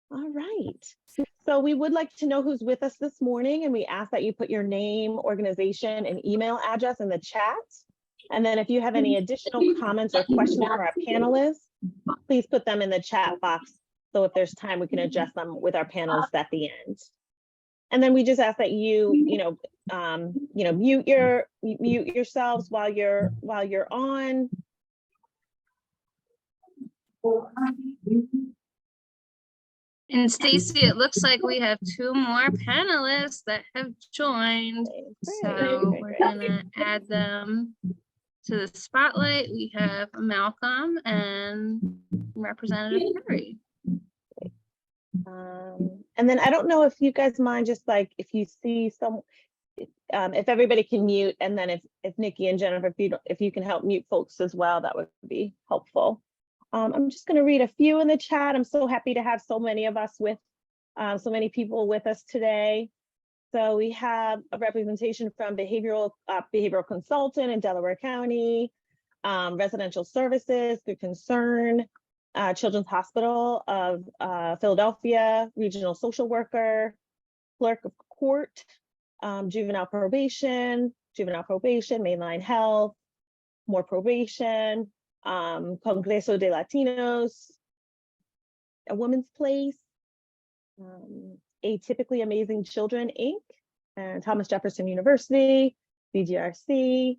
All right. So we would like to know who's with us this morning, and we ask that you put your name, organization, and email address in the chat. And then if you have any additional comments or questions for our panelists, please put them in the chat box. So if there's time, we can address them with our panelists at the end. And then we just ask that you mute yourselves while you're on. And Stacy, it looks like we have 2 more panelists that have joined. So we're gonna add them to the spotlight. We have Malcolm and Representative Curry. And then I don't know if you guys mind, just like if you see some, if everybody can mute, and then if Nikki and Jennifer, if you can help mute folks as well, that would be helpful. I'm just going to read a few in the chat. I'm so happy to have so many of us with, so many people with us today. So we have a representation from behavioral consultant in Delaware County, residential services through Concern, Children's Hospital of Philadelphia, regional social worker, clerk of court, juvenile probation, mainline health, more probation, Congreso de Latinos, A Woman's Place, Atypically Amazing Children, Inc., and Thomas Jefferson University, BGRC.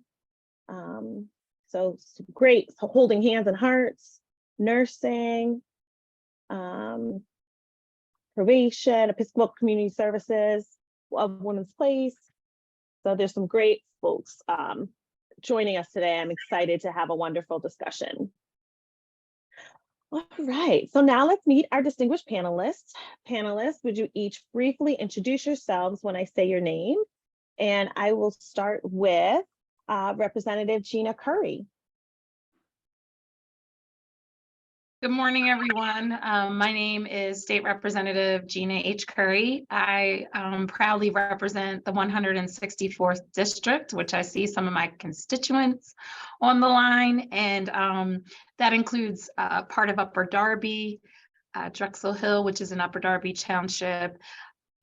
So great, so Holding Hands and Hearts, nursing, probation, Episcopal Community Services, A Woman's Place. So there's some great folks joining us today. I'm excited to have a wonderful discussion. All right, so now let's meet our distinguished panelists. Panelists, would you each briefly introduce yourselves when I say your name? And I will start with Representative Gina Curry. Good morning, everyone. My name is State Representative Gina H. Curry. I proudly represent the 164th District, which I see some of my constituents on the line, and that includes part of Upper Darby, Drexel Hill, which is in Upper Darby Township,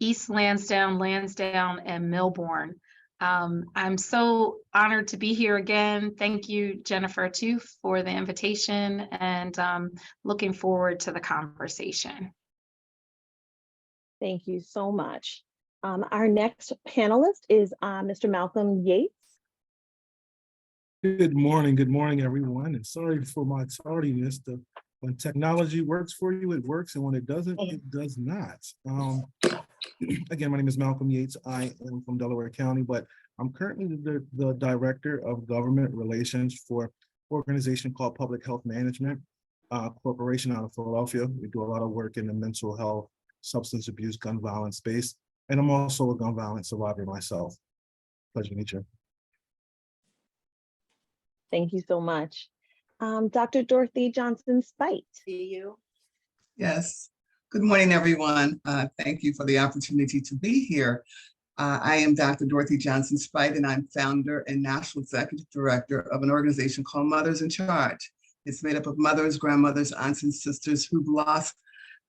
East Lansdowne, and Milbourne. I'm so honored to be here again. Thank you, Jennifer, too, for the invitation, and looking forward to the conversation. Thank you so much. Our next panelist is Mr. Malcolm Yates. Good morning, everyone. And sorry for my tardiness. When technology works for you, it works, and when it doesn't, it does not. Again, my name is Malcolm Yates. I am from Delaware County, but I'm currently the Director of Government Relations for an organization called Public Health Management Corporation out of Philadelphia. We do a lot of work in the mental health, substance abuse, gun violence space, and I'm also a gun violence survivor myself. Pleasure to meet you. Thank you so much. Dr. Dorothy Johnson-Speight. See you. Yes. Good morning, everyone. Thank you for the opportunity to be here. I am Dr. Dorothy Johnson-Speight, and I'm founder and National Executive Director of an organization called Mothers in Charge. It's made up of mothers, grandmothers, aunts, and sisters who've lost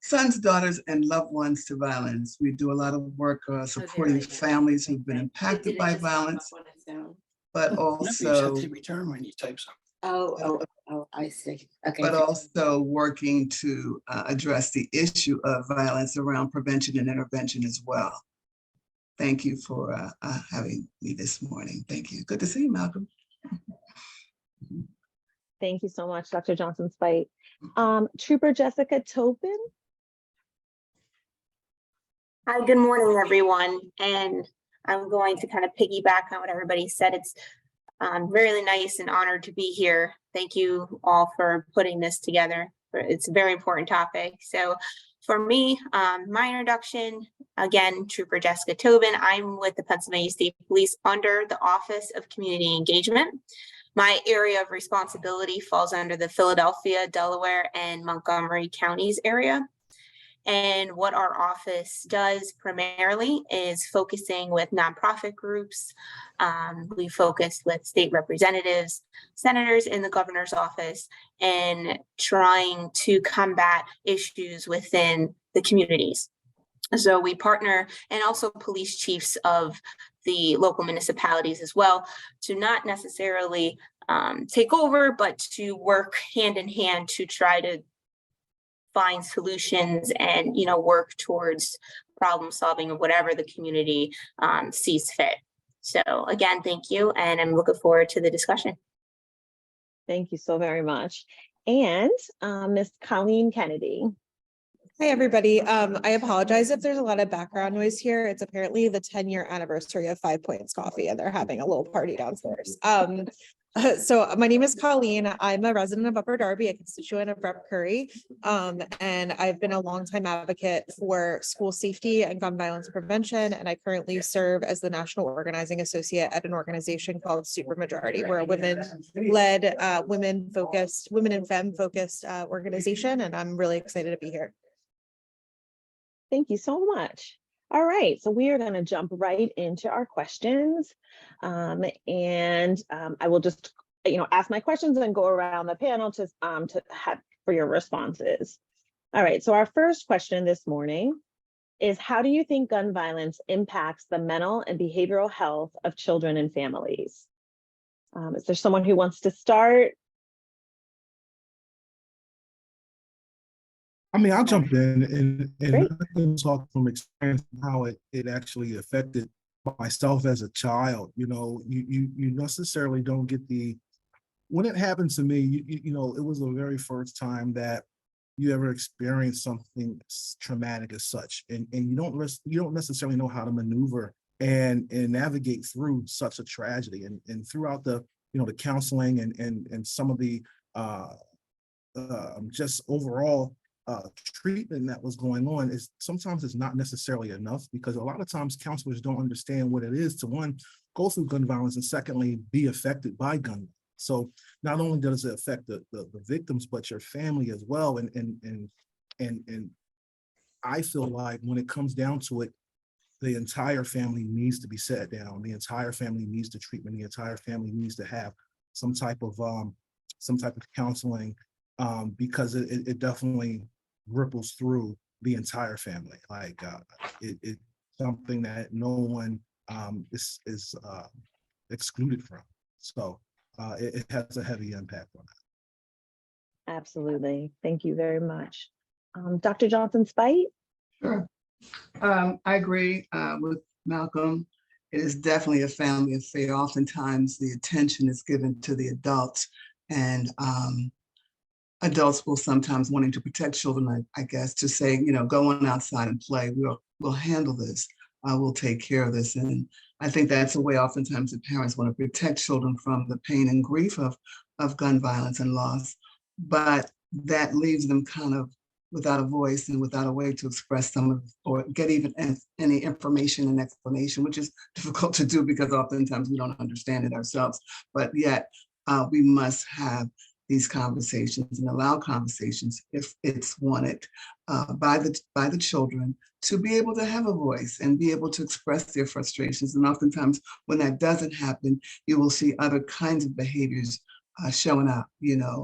sons, daughters, and loved ones to violence. We do a lot of work supporting families who've been impacted by violence, but also return when you type something. Oh, I see. Okay. But also working to address the issue of violence around prevention and intervention as well. Thank you for having me this morning. Thank you. Good to see you, Malcolm. Thank you so much, Dr. Johnson-Speight. Trooper Jessica Tobin. Hi, good morning, everyone. And I'm going to kind of piggyback on what everybody said. It's really nice and honored to be here. Thank you all for putting this together. It's a very important topic. So for me, my introduction, again, Trooper Jessica Tobin. I'm with the Pennsylvania State Police under the Office of Community Engagement. My area of responsibility falls under the Philadelphia, Delaware, and Montgomery counties area. And what our office does primarily is focusing with nonprofit groups. We focus with state representatives, senators in the governor's office, and trying to combat issues within the communities. So we partner, and also police chiefs of the local municipalities as well, to not necessarily take over, but to work hand in hand to try to find solutions and, you know, work towards problem solving of whatever the community sees fit. So again, thank you, and I'm looking forward to the discussion. Thank you so very much. And Miss Colleen Kennedy. Hi, everybody. I apologize if there's a lot of background noise here. It's apparently the 10-year anniversary of 5 Points Coffee, and they're having a little party downstairs. So my name is Colleen. I'm a resident of Upper Darby, a constituent of Rep. Curry, and I've been a longtime advocate for school safety and gun violence prevention, and I currently serve as the National Organizing Associate at an organization called Supermajority. We're a women-led, women and femme-focused organization, and I'm really excited to be here. Thank you so much. All right, so we are going to jump right into our questions, and I will just, ask my questions and go around the panel to have for your responses. All right, so our first question this morning is, how do you think gun violence impacts the mental and behavioral health of children and families? Is there someone who wants to start? I mean, I'll jump in and I can talk from experience how it actually affected myself as a child. You necessarily don't get when it happened to me, it was the very first time that you ever experienced something traumatic as such, and you don't necessarily know how to maneuver and navigate through such a tragedy. And throughout the the counseling and some of the just overall treatment that was going on, is sometimes it's not necessarily enough, because a lot of times counselors don't understand what it is to, one, go through gun violence, and secondly, be affected by gun violence. So not only does it affect the victims, but your family as well. And I feel like when it comes down to it, the entire family needs to be sat down. The entire family needs the treatment. The entire family needs to have some type of counseling, because it definitely ripples through the entire family. Like it's something that no one is excluded from. So it has a heavy impact on that. Absolutely. Thank you very much. Dr. Johnson-Speight? Sure. I agree with Malcolm. It is definitely a family affair. Oftentimes the attention is given to the adults, and adults will sometimes, wanting to protect children, I guess, to say, go on outside and play. We'll handle this. We'll take care of this. And I think that's a way oftentimes the parents want to protect children from the pain and grief of gun violence and loss. But that leaves them kind of without a voice and without a way to express some of, or get even any information and explanation, which is difficult to do because oftentimes we don't understand it ourselves. But yet we must have these conversations and allow conversations, if it's wanted, by the children, to be able to have a voice and be able to express their frustrations. And oftentimes when that doesn't happen, you will see other kinds of behaviors showing up,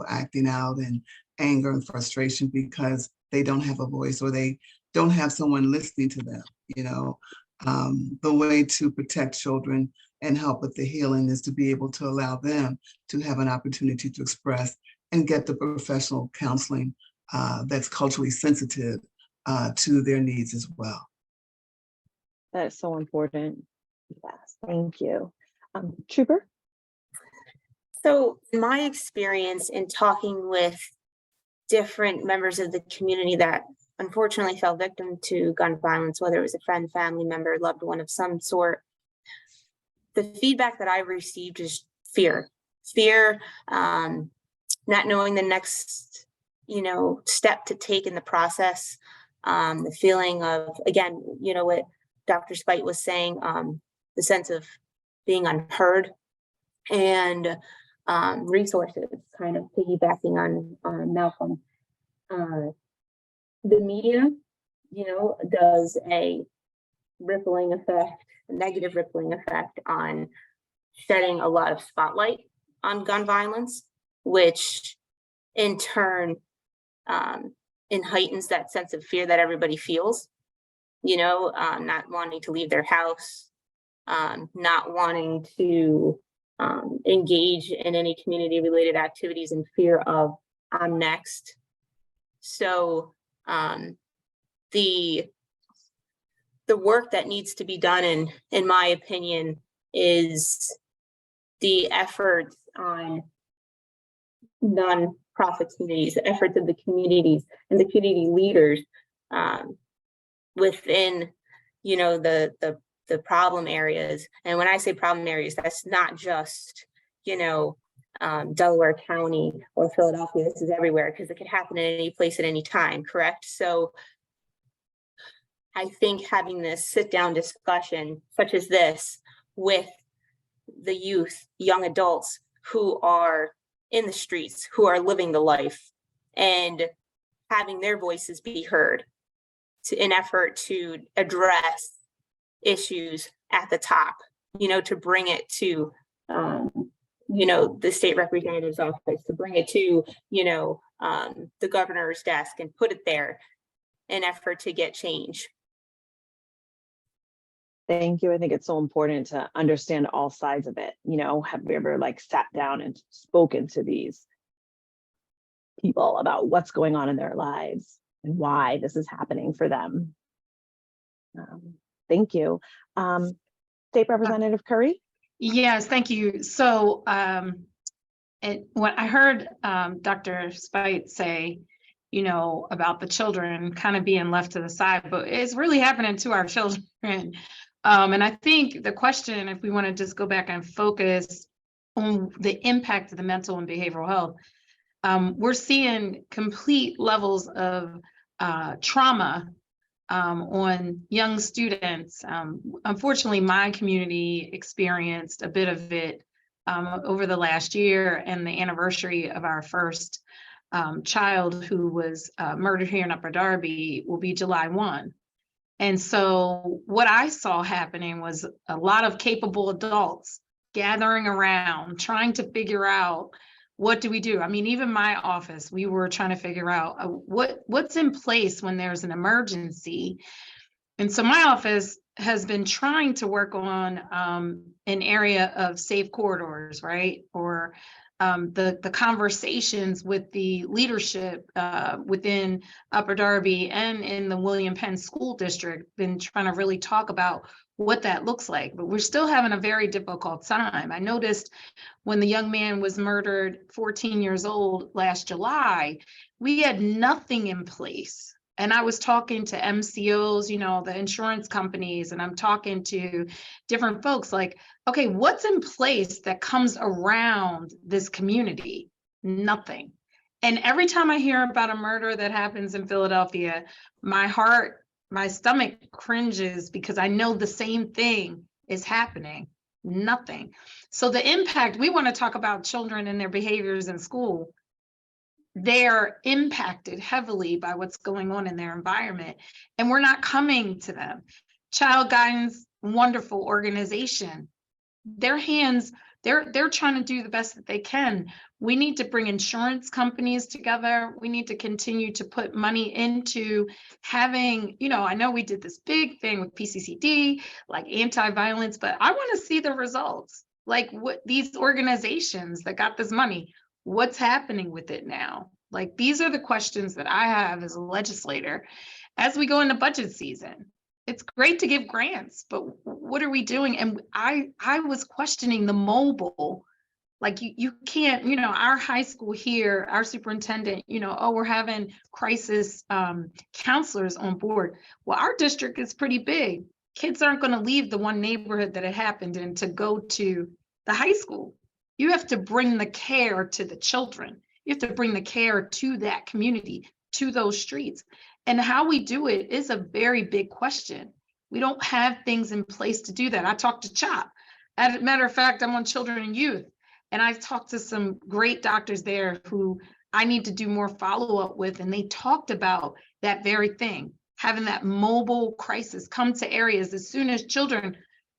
acting out in anger and frustration because they don't have a voice, or they don't have someone listening to them. The way to protect children and help with the healing is to be able to allow them to have an opportunity to express and get the professional counseling that's culturally sensitive to their needs as well. That is so important. Yes, thank you. Trooper? So in my experience in talking with different members of the community that unfortunately fell victim to gun violence, whether it was a friend, family member, loved one of some sort, the feedback that I received is fear, not knowing the next, step to take in the process, the feeling of, again, what Dr. Speight was saying, the sense of being unheard, and resources, kind of piggybacking on Malcolm. The media, does a rippling effect, a negative rippling effect on shedding a lot of spotlight on gun violence, which in turn and heightens that sense of fear that everybody feels, you know, not wanting to leave their house, not wanting to engage in any community related activities in fear of I'm next. So the work that needs to be done, in my opinion, is the efforts on non-profit communities, the efforts of the communities and the community leaders within, you know, the problem areas. And when I say problem areas, that's not just, you know, Delaware County or Philadelphia. This is everywhere, because it could happen in any place at any time, correct? So I think having this sit-down discussion such as this with the youth, young adults who are in the streets, who are living the life, and having their voices be heard in effort to address issues at the top, you know, to bring it to, you know, the state representative's office, to bring it to, you know, the governor's desk and put it there in effort to get change. Thank you. I think it's so important to understand all sides of it. You know, have we ever like sat down and spoken to these people about what's going on in their lives and why this is happening for them? Thank you. State Representative Curry? Yes, thank you. So when I heard Dr. Speight say, you know, about the children kind of being left to the side, but it's really happening to our children. And I think the question, if we want to just go back and focus on the impact of the mental and behavioral health, we're seeing complete levels of trauma on young students. Unfortunately, my community experienced a bit of it over the last year, and the anniversary of our first child who was murdered here in Upper Darby will be July 1. And so what I saw happening was a lot of capable adults gathering around, trying to figure out, what do we do? I mean, even my office, we were trying to figure out what's in place when there's an emergency. And so my office has been trying to work on an area of safe corridors, right? Or the conversations with the leadership within Upper Darby and in the William Penn School District, been trying to really talk about what that looks like, but we're still having a very difficult time. I noticed when the young man was murdered, 14 years old, last July, we had nothing in place. And I was talking to MCOs, you know, the insurance companies, and I'm talking to different folks like, okay, what's in place that comes around this community? Nothing. And every time I hear about a murder that happens in Philadelphia, my stomach cringes, because I know the same thing is happening. Nothing. So the impact, we want to talk about children and their behaviors in school. They're impacted heavily by what's going on in their environment, and we're not coming to them. Child Guidance, wonderful organization. They're trying to do the best that they can. We need to bring insurance companies together. We need to continue to put money into having, you know, I know we did this big thing with PCCD, like anti-violence, but I want to see the results. Like, what these organizations that got this money, what's happening with it now? Like, these are the questions that I have as a legislator as we go into budget season. It's great to give grants, but what are we doing? And I was questioning the mobile. Like, you can't, you know, our high school here, our superintendent, you know, oh, we're having crisis counselors on board. Well, our district is pretty big. Kids aren't going to leave the one neighborhood that it happened in to go to the high school. You have to bring the care to the children. You have to bring the care to that community, to those streets. And how we do it is a very big question. We don't have things in place to do that. I talked to CHOP. As a matter of fact, I'm on Children and Youth, and I've talked to some great doctors there who I need to do more follow-up with, and they talked about that very thing, having that mobile crisis come to areas as soon as children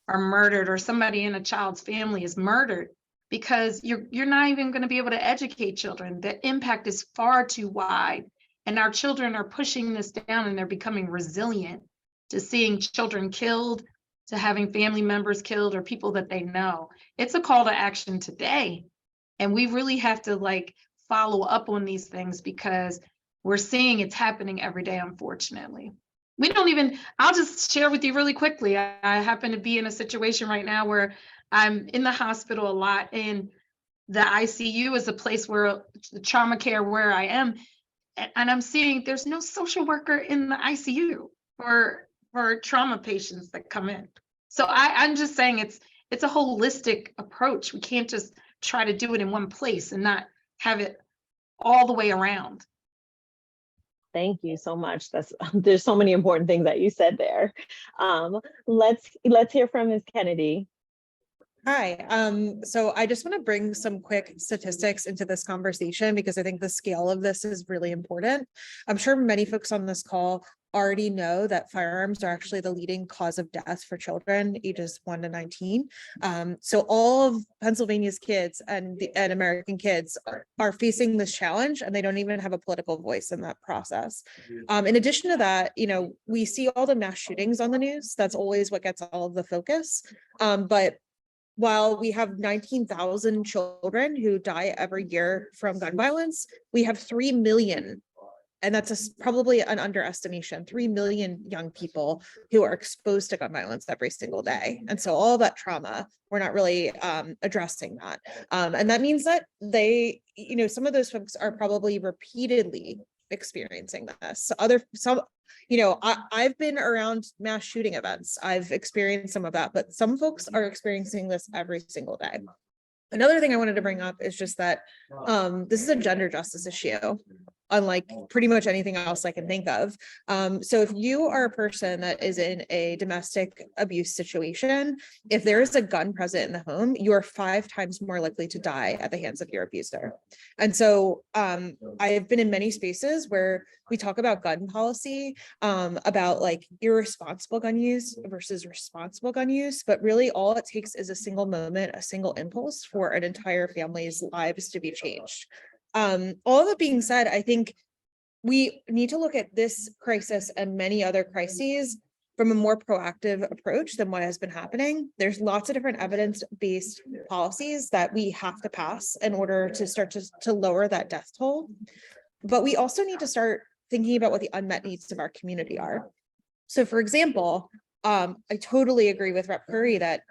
are murdered or somebody in a child's family is murdered, because you're not even going to be able to educate children. The impact is far too wide. And our children are pushing this down and they're becoming resilient to seeing children killed, to having family members killed or people that they know. It's a call to action today. And we really have to like follow up on these things because we're seeing it's happening every day, unfortunately. We don't even, I'll just share with you really quickly. I happen to be in a situation right now where I'm in the hospital a lot, and the ICU is a place where the trauma care where I am. And I'm seeing there's no social worker in the ICU for trauma patients that come in. So I'm just saying it's a holistic approach. We can't just try to do it in one place and not have it all the way around. Thank you so much. There's so many important things that you said there. Let's hear from Ms. Kennedy. Hi, so I just want to bring some quick statistics into this conversation because I think the scale of this is really important. I'm sure many folks on this call already know that firearms are actually the leading cause of death for children ages 1 to 19. So all of Pennsylvania's kids and American kids are facing this challenge, and they don't even have a political voice in that process. In addition to that, you know, we see all the mass shootings on the news. That's always what gets all of the focus. But while we have 19,000 children who die every year from gun violence, we have 3 million, and that's probably an underestimation, 3 million young people who are exposed to gun violence every single day. And so all that trauma, we're not really addressing that. And that means that they, you know, some of those folks are probably repeatedly experiencing this. You know, I've been around mass shooting events. I've experienced some of that, but some folks are experiencing this every single day. Another thing I wanted to bring up is just that this is a gender justice issue, unlike pretty much anything else I can think of. So if you are a person that is in a domestic abuse situation, if there is a gun present in the home, you are 5 times more likely to die at the hands of your abuser. And so I've been in many spaces where we talk about gun policy, about like irresponsible gun use versus responsible gun use, but really all it takes is a single moment, a single impulse for an entire family's lives to be changed. All of that being said, I think we need to look at this crisis and many other crises from a more proactive approach than what has been happening. There's lots of different evidence-based policies that we have to pass in order to start to lower that death toll. But we also need to start thinking about what the unmet needs of our community are. So for example, I totally agree with Rep. Curry that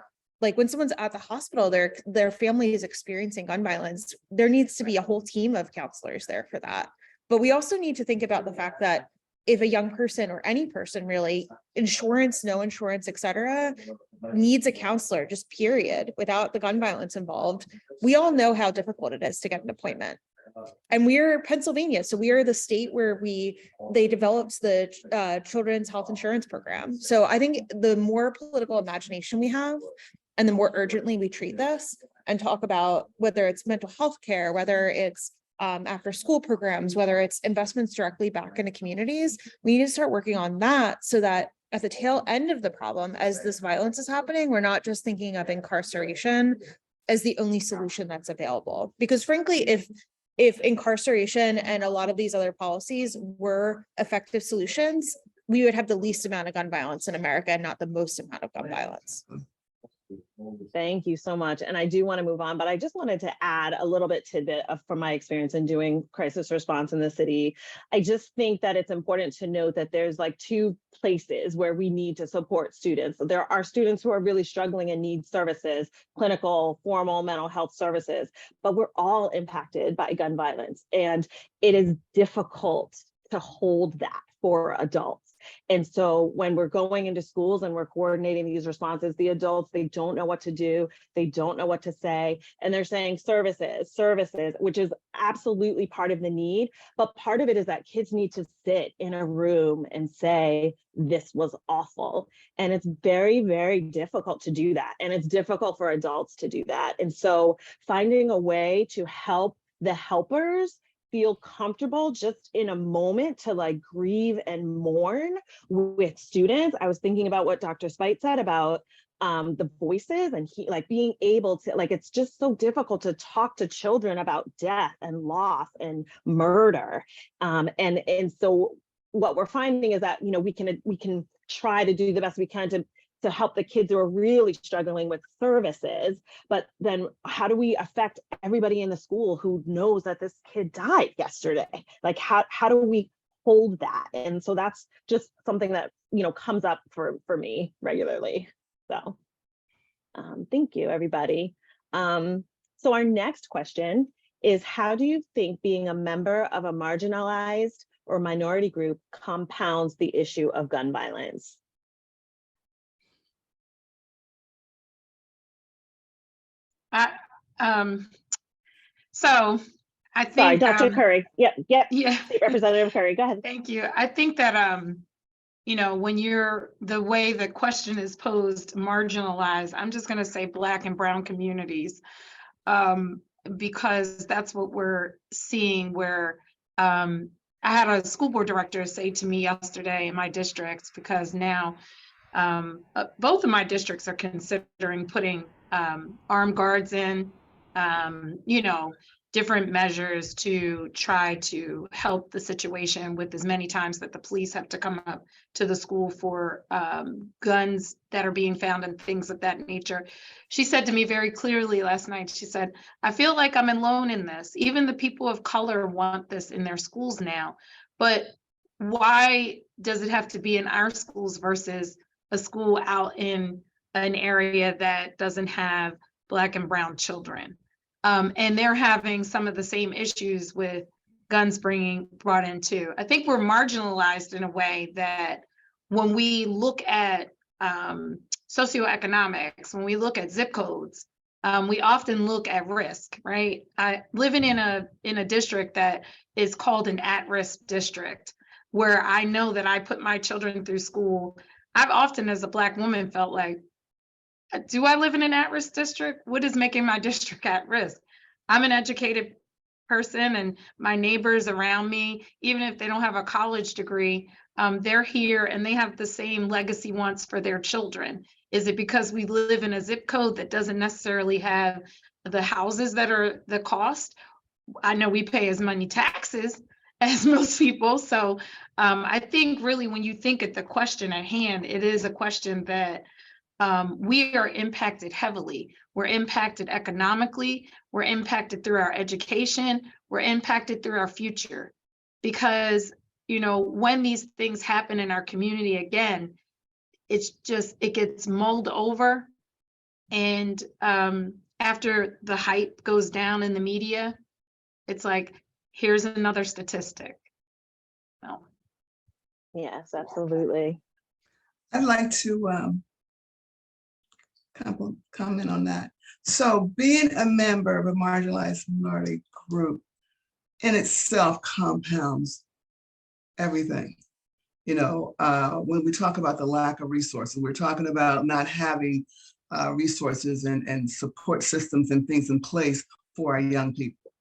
like when someone's at the hospital, their family is experiencing gun violence, there needs to be a whole team of counselors there for that. But we also need to think about the fact that if a young person or any person really, insurance, no insurance, et cetera, needs a counselor, just period, without the gun violence involved, we all know how difficult it is to get an appointment. And we're Pennsylvania, so we are the state where they developed the children's health insurance program. So I think the more political imagination we have, and the more urgently we treat this and talk about whether it's mental health care, whether it's after school programs, whether it's investments directly back into communities, we need to start working on that so that at the tail end of the problem, as this violence is happening, we're not just thinking of incarceration as the only solution that's available. Because frankly, if incarceration and a lot of these other policies were effective solutions, we would have the least amount of gun violence in America and not the most amount of gun violence. Thank you so much. And I do want to move on, but I just wanted to add a little bit tidbit from my experience in doing crisis response in the city. I just think that it's important to note that there's like 2 places where we need to support students. There are students who are really struggling and need services, clinical, formal mental health services, but we're all impacted by gun violence. And it is difficult to hold that for adults. And so when we're going into schools and we're coordinating these responses, the adults, they don't know what to do. They don't know what to say. And they're saying services, which is absolutely part of the need. But part of it is that kids need to sit in a room and say, this was awful. And it's very, very difficult to do that. And it's difficult for adults to do that. And so finding a way to help the helpers feel comfortable just in a moment to like grieve and mourn with students. I was thinking about what Dr. Speight said about the voices and like being able to, like, it's just so difficult to talk to children about death and loss and murder. And so what we're finding is that, you know, we can try to do the best we can to help the kids who are really struggling with services, but then how do we affect everybody in the school who knows that this kid died yesterday? Like, how do we hold that? And so that's just something that, you know, comes up for me regularly. So thank you, everybody. So our next question is, how do you think being a member of a marginalized or minority group compounds the issue of gun violence? So I think. Sorry, Dr. Curry. Yep. Yeah. State Representative Curry, go ahead. Thank you. I think that, you know, when the way the question is posed, marginalized, I'm just going to say Black and brown communities, because that's what we're seeing, where I had a school board director say to me yesterday in my districts, because now both of my districts are considering putting armed guards in, you know, different measures to try to help the situation with as many times that the police have to come up to the school for guns that are being found and things of that nature. She said to me very clearly last night, she said, I feel like I'm alone in this. Even the people of color want this in their schools now, but why does it have to be in our schools versus a school out in an area that doesn't have Black and brown children? And they're having some of the same issues with guns brought in too. I think we're marginalized in a way that when we look at socioeconomics, when we look at zip codes, we often look at risk, right? Living in a district that is called an at-risk district, where I know that I put my children through school, I've often, as a Black woman, felt like, do I live in an at-risk district? What is making my district at risk? I'm an educated person, and my neighbors around me, even if they don't have a college degree, they're here and they have the same legacy wants for their children. Is it because we live in a zip code that doesn't necessarily have the houses that are the cost? I know we pay as many taxes as most people. So I think really when you think at the question at hand, it is a question that we are impacted heavily. We're impacted economically. We're impacted through our education. We're impacted through our future. Because, you know, when these things happen in our community again, it gets mulled over. And after the hype goes down in the media, it's like, here's another statistic. No. Yes, absolutely. I'd like to comment on that. So being a member of a marginalized minority group in itself compounds everything. You know, when we talk about the lack of resources, we're talking about not having resources and support systems and things in place for our young people.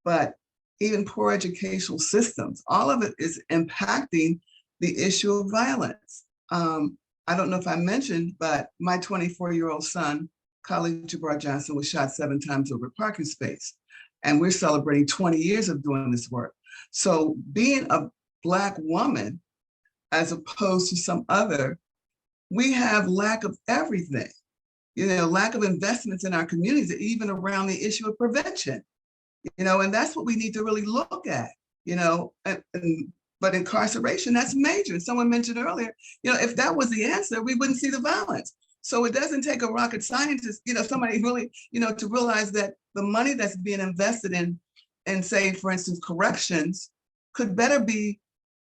But even poor educational systems, all of it is impacting the issue of violence. I don't know if I mentioned, but my 24-year-old son, Colleen Johnson, was shot 7 times over a parking space. And we're celebrating 20 years of doing this work. So being a Black woman, as opposed to some other, we have lack of everything. You know, lack of investments in our communities, even around the issue of prevention. You know, and that's what we need to really look at, you know, but incarceration, that's major. And someone mentioned earlier, you know, if that was the answer, we wouldn't see the violence. So it doesn't take a rocket scientist, you know, somebody really, you know, to realize that the money that's being invested in, say, for instance, corrections, could better be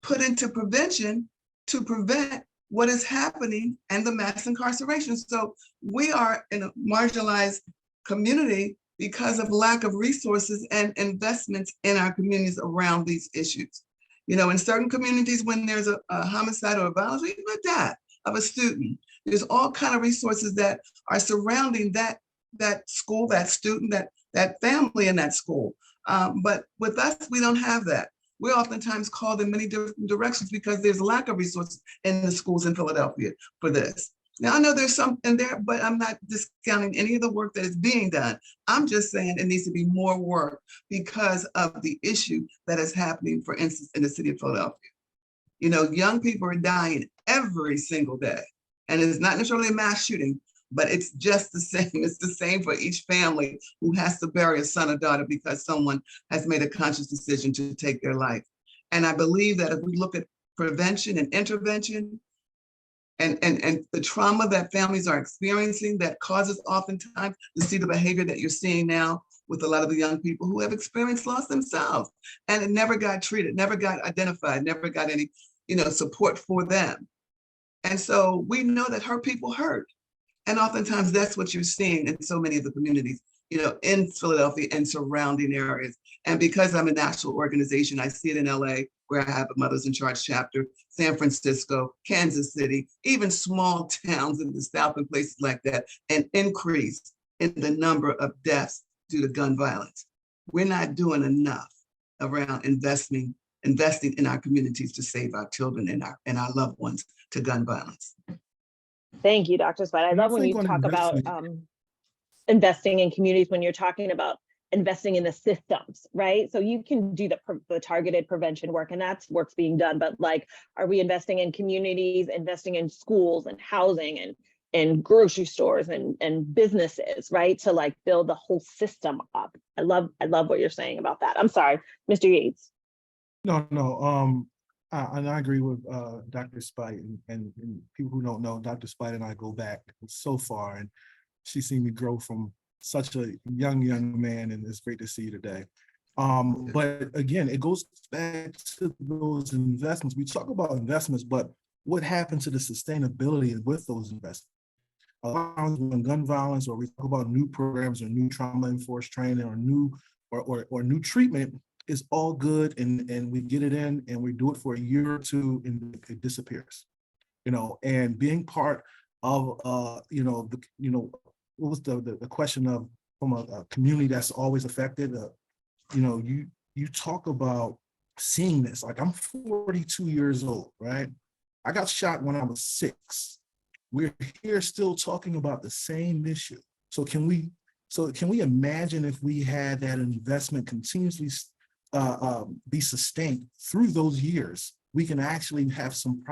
put into prevention to prevent what is happening and the mass incarceration. So we are in a marginalized community because of lack of resources and investments in our communities around these issues. You know, in certain communities, when there's a homicide or a violence, even a death of a student, there's all kinds of resources that are surrounding that school, that student, that family in that school. But with us, we don't have that. We're oftentimes called in many different directions because there's a lack of resources in the schools in Philadelphia for this. Now, I know there's something there, but I'm not discounting any of the work that is being done. I'm just saying it needs to be more work because of the issue that is happening, for instance, in the city of Philadelphia. You know, young people are dying every single day. And it's not necessarily a mass shooting, but it's just the same. It's the same for each family who has to bury a son or daughter because someone has made a conscious decision to take their life. And I believe that if we look at prevention and intervention, and the trauma that families are experiencing that causes oftentimes to see the behavior that you're seeing now with a lot of the young people who have experienced loss themselves, and it never got treated, never got identified, never got any, you know, support for them. And so we know that hurt people hurt. And oftentimes that's what you're seeing in so many of the communities, you know, in Philadelphia and surrounding areas. And because I'm a national organization, I see it in LA, where I have a Mothers in Charge chapter, San Francisco, Kansas City, even small towns in the South and places like that, an increase in the number of deaths due to gun violence. We're not doing enough around investing in our communities to save our children and our loved ones to gun violence. Thank you, Dr. Speight. I love when you talk about investing in communities, when you're talking about investing in the systems, right? So you can do the targeted prevention work, and that's work's being done, but like, are we investing in communities, investing in schools and housing and grocery stores and businesses, right? To like build the whole system up. I love what you're saying about that. I'm sorry, Mr. Yates. No, and I agree with Dr. Speight, and people who don't know, Dr. Speight and I go back so far, and she's seen me grow from such a young man, and it's great to see you today. But again, it goes back to those investments. We talk about investments, but what happened to the sustainability with those investments? A lot of times when gun violence, or we talk about new programs or new trauma-enforced training or new treatment, is all good, and we get it in and we do it for a year or two and it disappears. You know, and being part of what was the question of from a community that's always affected, you talk about seeing this. Like, I'm 42 years old, right? I got shot when I was 6. We're here still talking about the same issue. So can we imagine if we had that investment continuously be sustained through those years, we can actually have some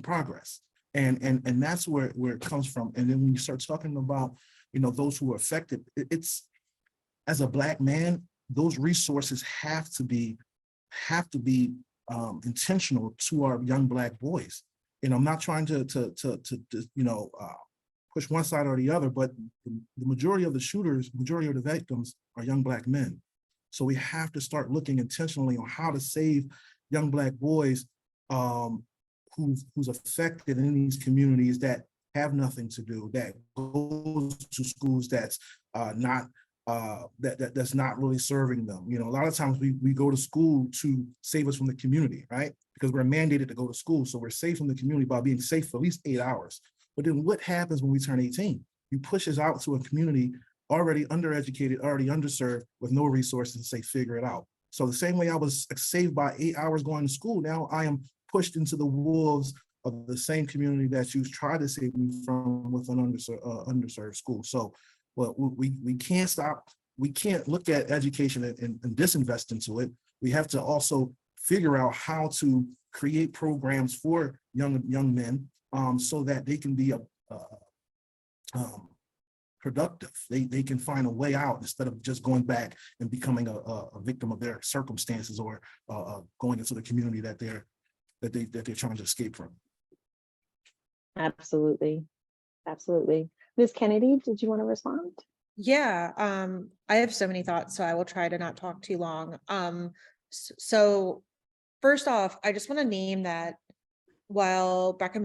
progress. And that's where it comes from. And then when you start talking about, those who are affected, it's, as a Black man, those resources have to be intentional to our young Black boys. I'm not trying to push one side or the other, but the majority of the shooters, majority of the victims are young Black men. So we have to start looking intentionally on how to save young Black boys who's affected in these communities that have nothing to do, that goes to schools that's that's not really serving them. A lot of times we go to school to save us from the community, right? Because we're mandated to go to school. So we're safe from the community by being safe for at least 8 hours. But then what happens when we turn 18? You push us out to a community already undereducated, already underserved, with no resources to say, figure it out. So the same way I was saved by 8 hours going to school, now I am pushed into the wolves of the same community that you tried to save me from with an underserved school. So we can't stop. We can't look at education and disinvest into it. We have to also figure out how to create programs for young men so that they can be productive. They can find a way out instead of just going back and becoming a victim of their circumstances, or going into the community that they're trying to escape from. Absolutely. Ms. Kennedy, did you want to respond? Yeah, I have so many thoughts, so I will try to not talk too long. So first off, I just want to name that while Black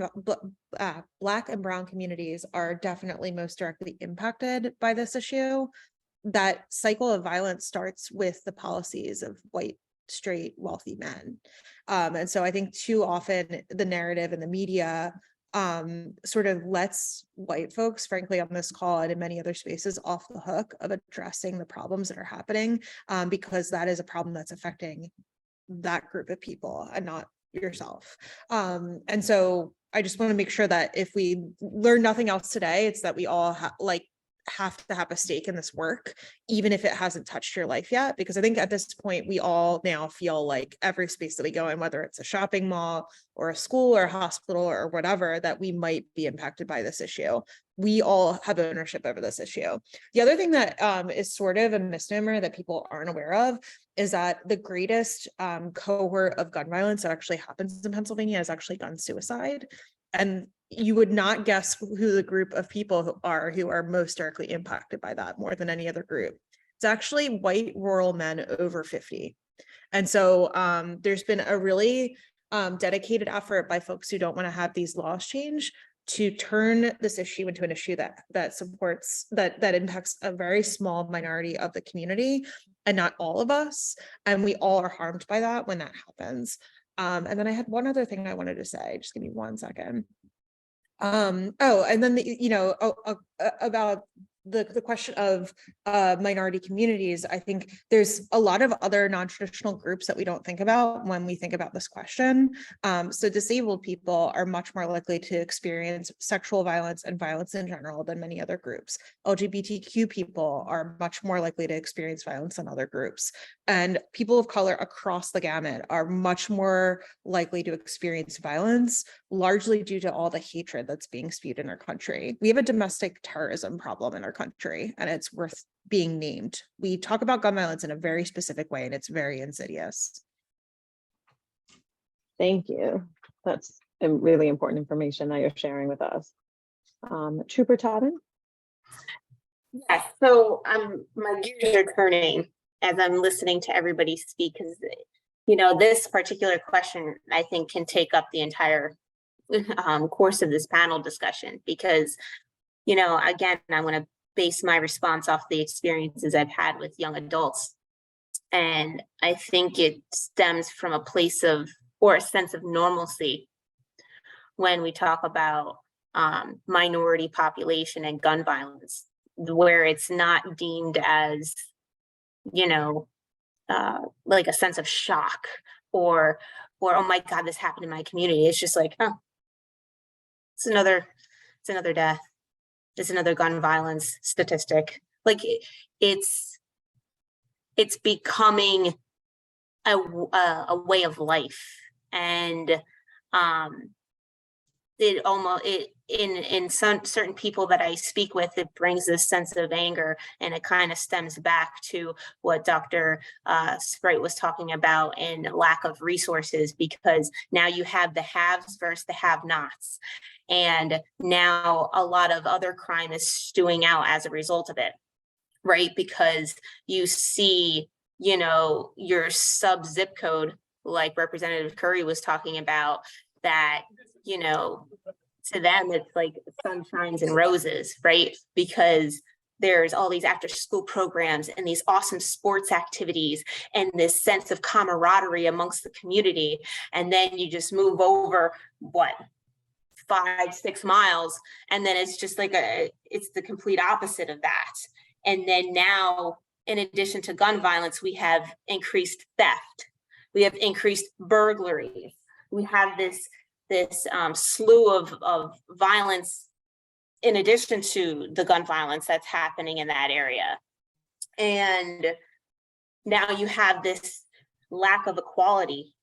and Brown communities are definitely most directly impacted by this issue, that cycle of violence starts with the policies of white, straight, wealthy men. And so I think too often the narrative in the media sort of lets white folks, frankly, on this call and in many other spaces, off the hook of addressing the problems that are happening, because that is a problem that's affecting that group of people and not yourself. And so I just want to make sure that if we learn nothing else today, it's that we all have to have a stake in this work, even if it hasn't touched your life yet, because I think at this point, we all now feel like every space that we go in, whether it's a shopping mall or a school or a hospital or whatever, that we might be impacted by this issue. We all have ownership over this issue. The other thing that is sort of a misnomer that people aren't aware of is that the greatest cohort of gun violence that actually happens in Pennsylvania is actually gun suicide. And you would not guess who the group of people who are most directly impacted by that more than any other group. It's actually white rural men over 50. And so there's been a really dedicated effort by folks who don't want to have these laws change to turn this issue into an issue that supports, that impacts a very small minority of the community and not all of us. And we all are harmed by that when that happens. And then I had one other thing I wanted to say, just give me 1 second. And then, about the question of minority communities, I think there's a lot of other non-traditional groups that we don't think about when we think about this question. So disabled people are much more likely to experience sexual violence and violence in general than many other groups. LGBTQ people are much more likely to experience violence than other groups. And people of color across the gamut are much more likely to experience violence, largely due to all the hatred that's being spewed in our country. We have a domestic terrorism problem in our country, and it's worth being named. We talk about gun violence in a very specific way, and it's very insidious. Thank you. That's really important information that you're sharing with us. Trooper Tobin? Yes, so my gears are turning as I'm listening to everybody speak, because this particular question I think can take up the entire course of this panel discussion, because again, I want to base my response off the experiences I've had with young adults, and I think it stems from a place of, or a sense of normalcy when we talk about minority population and gun violence, where it's not deemed as like a sense of shock or oh my God, this happened in my community. It's just like, oh, it's another death. It's another gun violence statistic. Like it's becoming a way of life, and in some certain people that I speak with, it brings this sense of anger, and it kind of stems back to what Dr. Speight was talking about in lack of resources, because now you have the haves versus the have-nots. And now a lot of other crime is stewing out as a result of it, right? Because you see, your sub-zip code, like Representative Curry was talking about, that, to them, it's like sunshines and roses, right? Because there's all these after school programs and these awesome sports activities and this sense of camaraderie amongst the community. And then you just move over, 5-6 miles, and then it's just like it's the complete opposite of that. And then now, in addition to gun violence, we have increased theft, we have increased burglaries, we have this slew of violence in addition to the gun violence that's happening in that area. And now you have this lack of equality.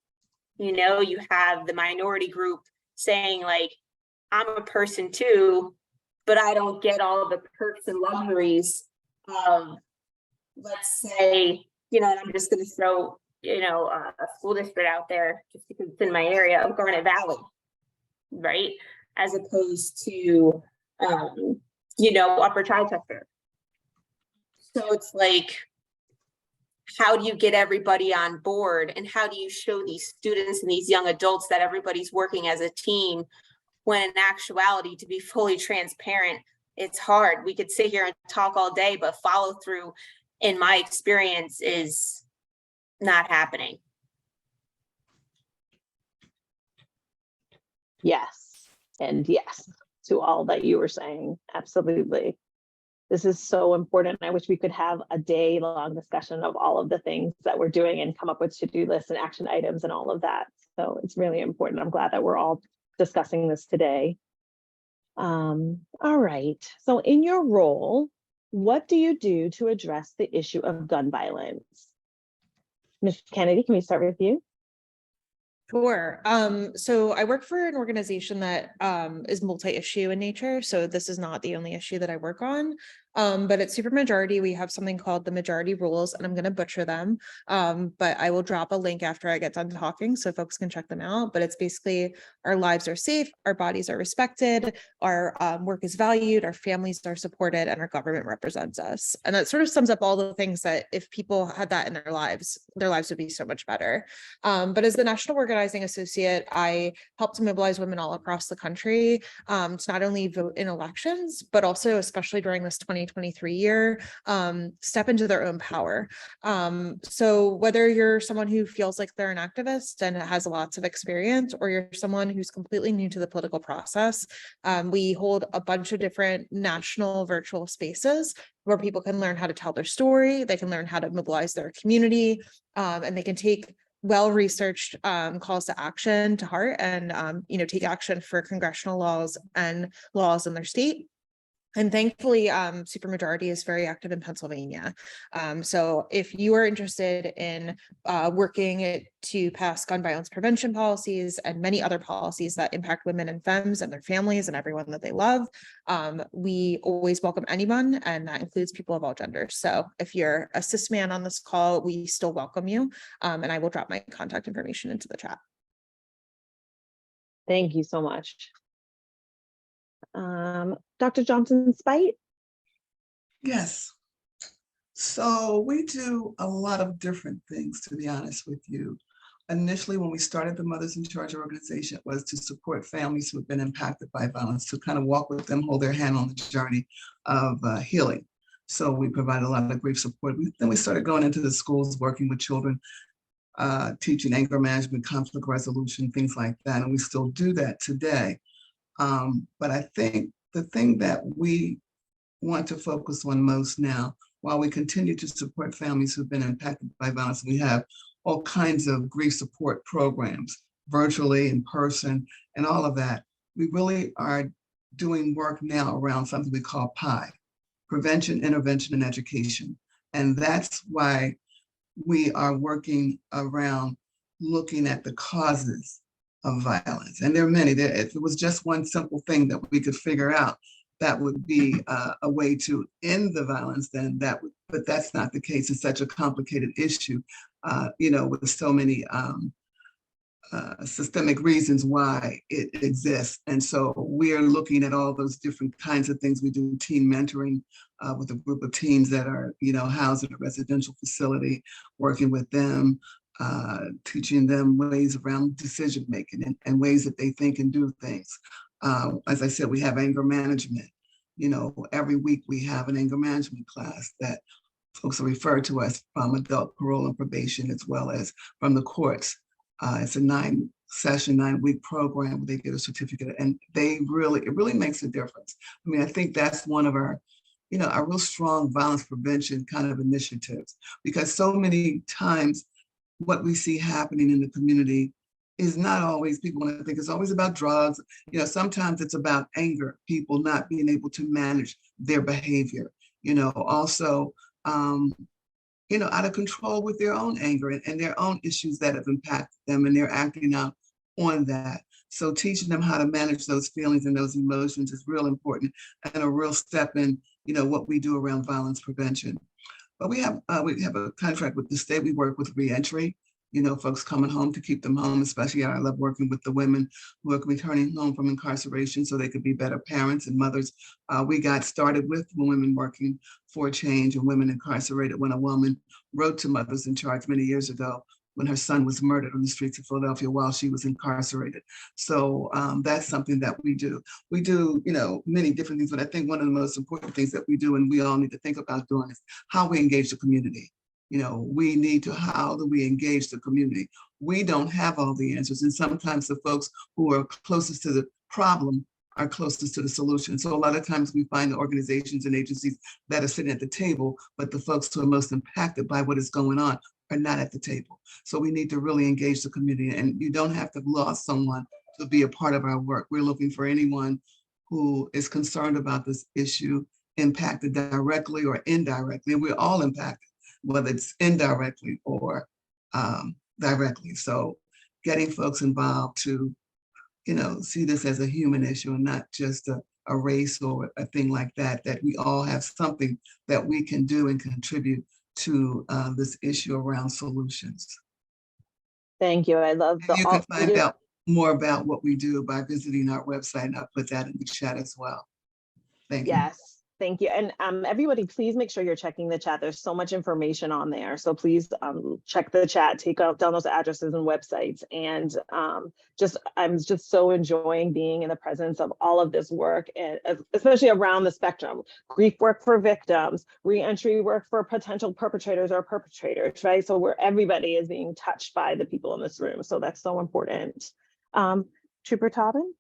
You have the minority group saying, like, I'm a person too, but I don't get all the perks and luxuries of, let's say, and I'm just going to throw, a school district out there just because it's in my area of Garnet Valley, right? As opposed to, Upper Chichester. So it's like, how do you get everybody on board, and how do you show these students and these young adults that everybody's working as a team, when in actuality, to be fully transparent, it's hard. We could sit here and talk all day, but follow through, in my experience, is not happening. Yes, and yes to all that you were saying. Absolutely. This is so important. I wish we could have a day-long discussion of all of the things that we're doing and come up with to-do lists and action items and all of that. So it's really important. I'm glad that we're all discussing this today. All right. So in your role, what do you do to address the issue of gun violence? Ms. Kennedy, can we start with you? Sure. So I work for an organization that is multi-issue in nature. So this is not the only issue that I work on. But at Supermajority, we have something called the majority rules, and I'm going to butcher them. But I will drop a link after I get done talking so folks can check them out. But it's basically our lives are safe, our bodies are respected, our work is valued, our families are supported, and our government represents us. And that sort of sums up all the things that if people had that in their lives would be so much better. But as the National Organizing Associate, I help to mobilize women all across the country to not only vote in elections, but also, especially during this 2023 year, step into their own power. So whether you're someone who feels like they're an activist and has lots of experience, or you're someone who's completely new to the political process, we hold a bunch of different national virtual spaces where people can learn how to tell their story, they can learn how to mobilize their community, and they can take well-researched calls to action to heart and take action for congressional laws and laws in their state. And thankfully, Supermajority is very active in Pennsylvania. So if you are interested in working to pass gun violence prevention policies and many other policies that impact women and femmes and their families and everyone that they love, we always welcome anyone, and that includes people of all genders. So if you're a cis man on this call, we still welcome you, and I will drop my contact information into the chat. Thank you so much. Dr. Johnson-Speight? Yes. So we do a lot of different things, to be honest with you. Initially, when we started the Mothers in Charge organization, it was to support families who have been impacted by violence, to kind of walk with them, hold their hand on the journey of healing. So we provide a lot of grief support. Then we started going into the schools, working with children, teaching anger management, conflict resolution, things like that. And we still do that today. But I think the thing that we want to focus on most now, while we continue to support families who've been impacted by violence, we have all kinds of grief support programs, virtually, in person, and all of that. We really are doing work now around something we call PI, Prevention, Intervention, and Education. And that's why we are working around looking at the causes of violence. And there are many. If it was just one simple thing that we could figure out, that would be a way to end the violence, then that would, but that's not the case. It's such a complicated issue, with so many systemic reasons why it exists. And so we're looking at all those different kinds of things. We do teen mentoring with a group of teens that are, housed in a residential facility, working with them, teaching them ways around decision making and ways that they think and do things. As I said, we have anger management. Every week we have an anger management class that folks are referred to us from adult parole and probation, as well as from the courts. It's a 9-week program where they get a certificate, and it really makes a difference. I mean, I think that's one of our, our real strong violence prevention kind of initiatives, because so many times what we see happening in the community is not always, people want to think it's always about drugs. Sometimes it's about anger, people not being able to manage their behavior, also, out of control with their own anger and their own issues that have impacted them, and they're acting out on that. So teaching them how to manage those feelings and those emotions is real important, and a real step in, what we do around violence prevention. But we have a contract with the state. We work with reentry, folks coming home, to keep them home, especially I love working with the women who are returning home from incarceration so they could be better parents and mothers. We got started with Women Working for Change and Women Incarcerated when a woman wrote to Mothers in Charge many years ago when her son was murdered on the streets of Philadelphia while she was incarcerated. So that's something that we do. We do, many different things, but I think one of the most important things that we do, and we all need to think about doing, is how we engage the community. We need to, how do we engage the community? We don't have all the answers. And sometimes the folks who are closest to the problem are closest to the solution. So a lot of times we find the organizations and agencies that are sitting at the table, but the folks who are most impacted by what is going on are not at the table. So we need to really engage the community, and you don't have to have lost someone to be a part of our work. We're looking for anyone who is concerned about this issue, impacted directly or indirectly, and we're all impacted, whether it's indirectly or directly. So getting folks involved to, see this as a human issue and not just a race or a thing like that, that we all have something that we can do and contribute to this issue around solutions. Thank you. I love And you can find out more about what we do by visiting our website, and I'll put that in the chat as well. Thank you. Yes, thank you. And everybody, please make sure you're checking the chat. There's so much information on there. So please check the chat, take down those addresses and websites. And I'm just so enjoying being in the presence of all of this work, and especially around the spectrum. Grief work for victims, reentry work for potential perpetrators or perpetrators, right? So where everybody is being touched by the people in this room. So that's so important. Trooper Tobin?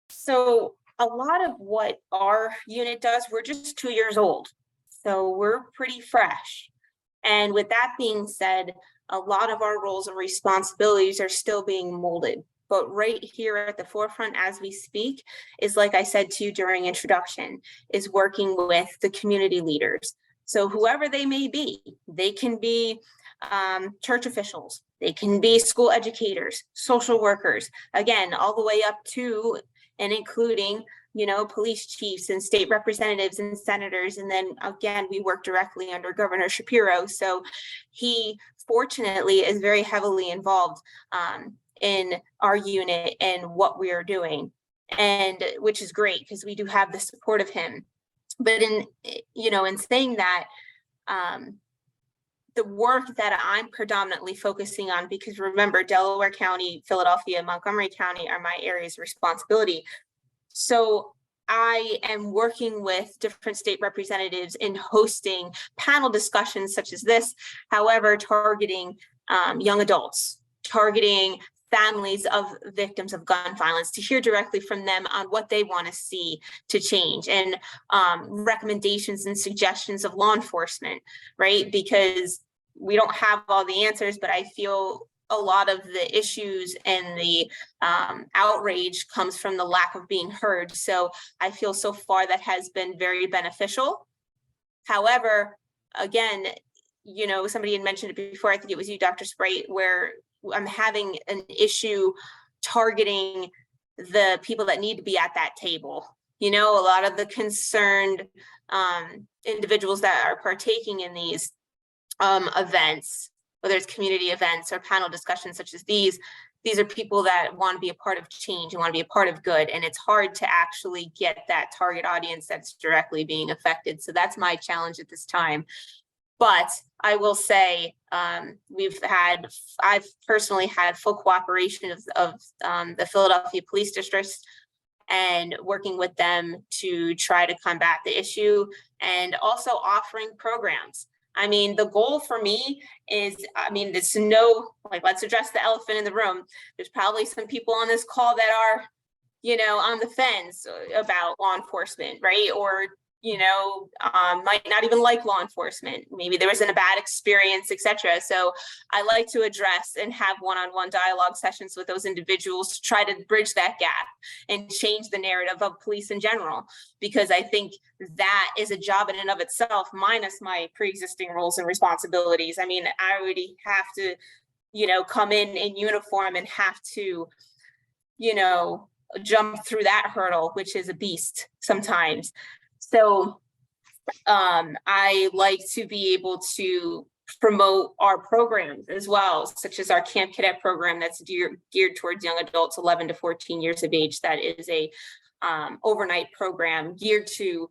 So a lot of what our unit does, we're just 2 years old, so we're pretty fresh. And with that being said, a lot of our roles and responsibilities are still being molded. But right here at the forefront as we speak is, like I said to you during introduction, is working with the community leaders. So whoever they may be, they can be church officials, they can be school educators, social workers, again, all the way up to and including, police chiefs and state representatives and senators. And then again, we work directly under Governor Shapiro. So he fortunately is very heavily involved in our unit and what we are doing, and which is great because we do have the support of him. But in saying that, the work that I'm predominantly focusing on, because remember, Delaware County, Philadelphia, Montgomery County are my areas of responsibility. So I am working with different state representatives in hosting panel discussions such as this, however, targeting young adults, targeting families of victims of gun violence, to hear directly from them on what they want to see to change, and recommendations and suggestions of law enforcement, right? Because we don't have all the answers, but I feel a lot of the issues and the outrage comes from the lack of being heard. So I feel so far that has been very beneficial. However, again, somebody had mentioned it before, I think it was you, Dr. Speight, where I'm having an issue targeting the people that need to be at that table. A lot of the concerned individuals that are partaking in these events, whether it's community events or panel discussions such as these are people that want to be a part of change and want to be a part of good. And it's hard to actually get that target audience that's directly being affected. So that's my challenge at this time. But I will say I've personally had full cooperation of the Philadelphia Police Districts, and working with them to try to combat the issue, and also offering programs. I mean, the goal for me is, let's address the elephant in the room. There's probably some people on this call that are, on the fence about law enforcement, right? Or might not even like law enforcement. Maybe there wasn't a bad experience, etc. So I like to address and have one-on-one dialogue sessions with those individuals to try to bridge that gap and change the narrative of police in general, because I think that is a job in and of itself, minus my pre-existing roles and responsibilities. I mean, I already have to, come in uniform and have to, jump through that hurdle, which is a beast sometimes. So I like to be able to promote our programs as well, such as our Camp Cadet program that's geared towards young adults 11 to 14 years of age. That is a overnight program geared to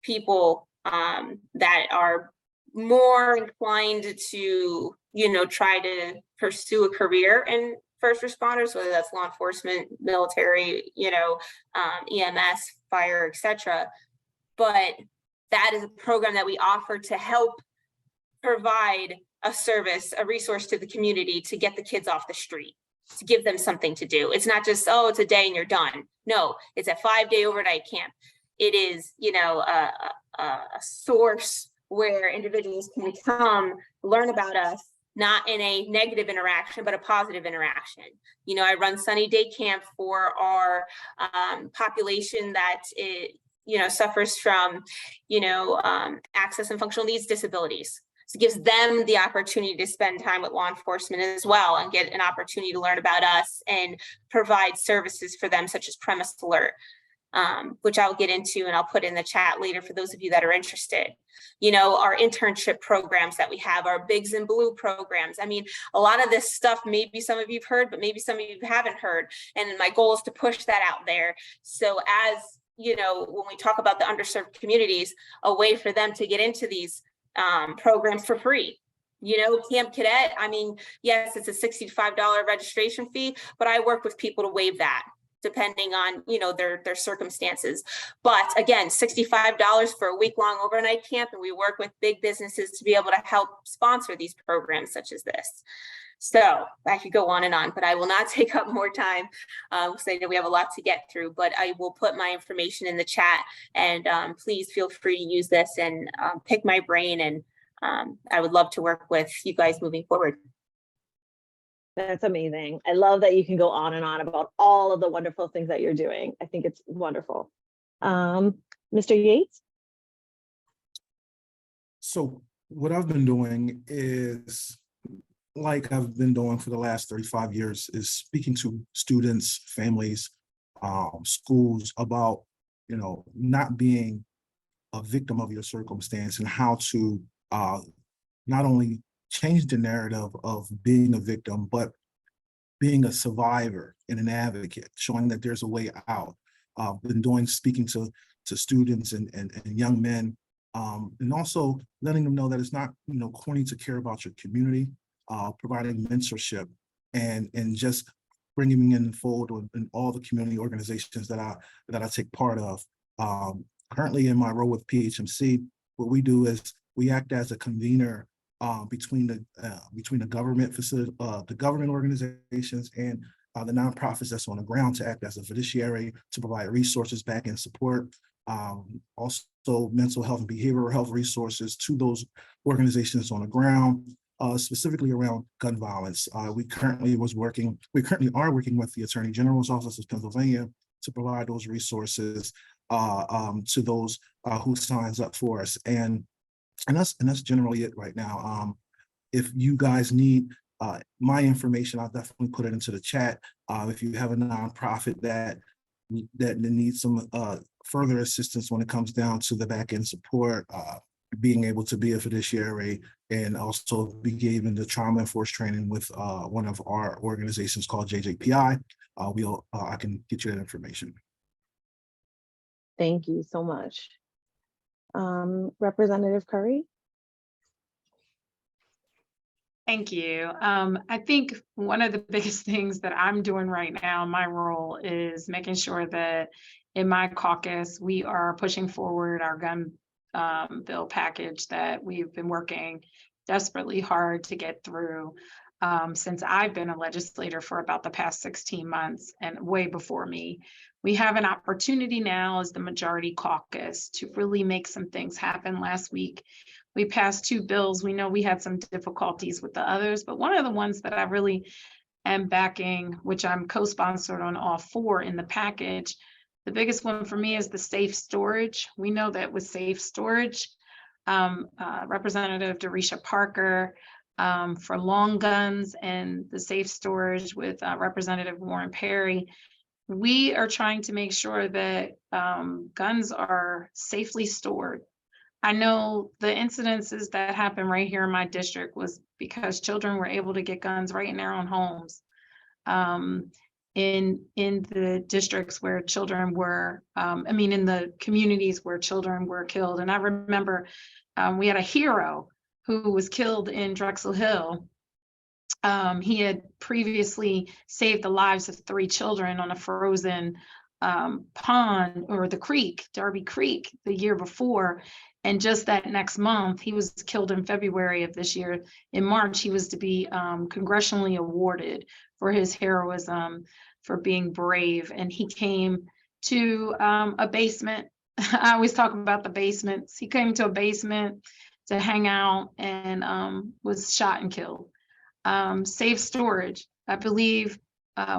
people that are more inclined to, try to pursue a career in first responders, whether that's law enforcement, military, EMS, fire, etc. But that is a program that we offer to help provide a service, a resource to the community to get the kids off the street, to give them something to do. It's not just, oh, it's a day and you're done. No, it's a 5-day overnight camp. It is, a source where individuals can come learn about us, not in a negative interaction, but a positive interaction. You know, I run Sunny Day Camp for our population that suffers from, access and functional needs disabilities. So it gives them the opportunity to spend time with law enforcement as well and get an opportunity to learn about us and provide services for them, such as premise alert, which I'll get into and I'll put in the chat later for those of you that are interested. You know, our internship programs that we have, our Bigs and Blue programs. I mean, a lot of this stuff, maybe some of you've heard, but maybe some of you haven't heard. And my goal is to push that out there. So as, when we talk about the underserved communities, a way for them to get into these programs for free. Camp Cadet, I mean, yes, it's a $65 registration fee, but I work with people to waive that depending on, their circumstances. But again, $65 for a week-long overnight camp, and we work with big businesses to be able to help sponsor these programs such as this. So I could go on, but I will not take up more time because I know we have a lot to get through, but I will put my information in the chat, and please feel free to use this and pick my brain, and I would love to work with you guys moving forward. That's amazing. I love that you can go on and on about all of the wonderful things that you're doing. I think it's wonderful. Mr. Yates? So what I've been doing is, like I've been doing for the last 35 years, is speaking to students, families, schools about, not being a victim of your circumstance and how to not only change the narrative of being a victim, but being a survivor and an advocate, showing that there's a way out. Been speaking to students and young men, and also letting them know that it's not, corny to care about your community, providing mentorship and just bringing in the fold in all the community organizations that I take part of. Currently in my role with PHMC, what we do is we act as a convener between the government facility, the government organizations, and the nonprofits that's on the ground, to act as a fiduciary, to provide resources, back and support, also mental health and behavioral health resources to those organizations on the ground, specifically around gun violence. We currently are working with the Attorney General's Office of Pennsylvania to provide those resources to those who signs up for us. And that's generally it right now. If you guys need my information, I'll definitely put it into the chat. If you have a nonprofit that needs some further assistance when it comes down to the back end support, being able to be a fiduciary, and also be given the trauma and force training with one of our organizations called JJPI, I can get you that information. Thank you so much. Representative Curry? Thank you. I think one of the biggest things that I'm doing right now in my role is making sure that in my caucus, we are pushing forward our gun bill package that we've been working desperately hard to get through since I've been a legislator for about the past 16 months and way before me. We have an opportunity now as the majority caucus to really make some things happen. Last week, we passed 2 bills. We know we had some difficulties with the others, but one of the ones that I really am backing, which I'm co-sponsored on all 4 in the package, the biggest one for me is the safe storage. We know that with safe storage, Representative Derisha Parker for long guns, and the safe storage with Representative Warren Perry, we are trying to make sure that guns are safely stored. I know the incidences that happened right here in my district was because children were able to get guns right in their own homes. In the districts where children were, in the communities where children were killed. And I remember we had a hero who was killed in Drexel Hill. He had previously saved the lives of 3 children on a frozen pond, or the creek, Darby Creek, the year before. And just that next month, he was killed in February of this year. In March, he was to be congressionally awarded for his heroism, for being brave. And he came to a basement. I always talk about the basements. He came to a basement to hang out and was shot and killed. Safe storage. I believe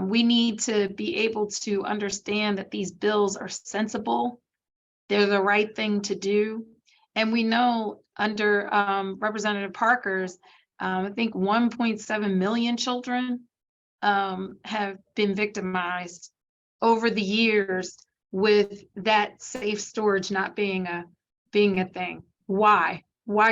we need to be able to understand that these bills are sensible. They're the right thing to do. And we know under Representative Parker's, I think 1.7 million children have been victimized over the years with that safe storage not being a thing. Why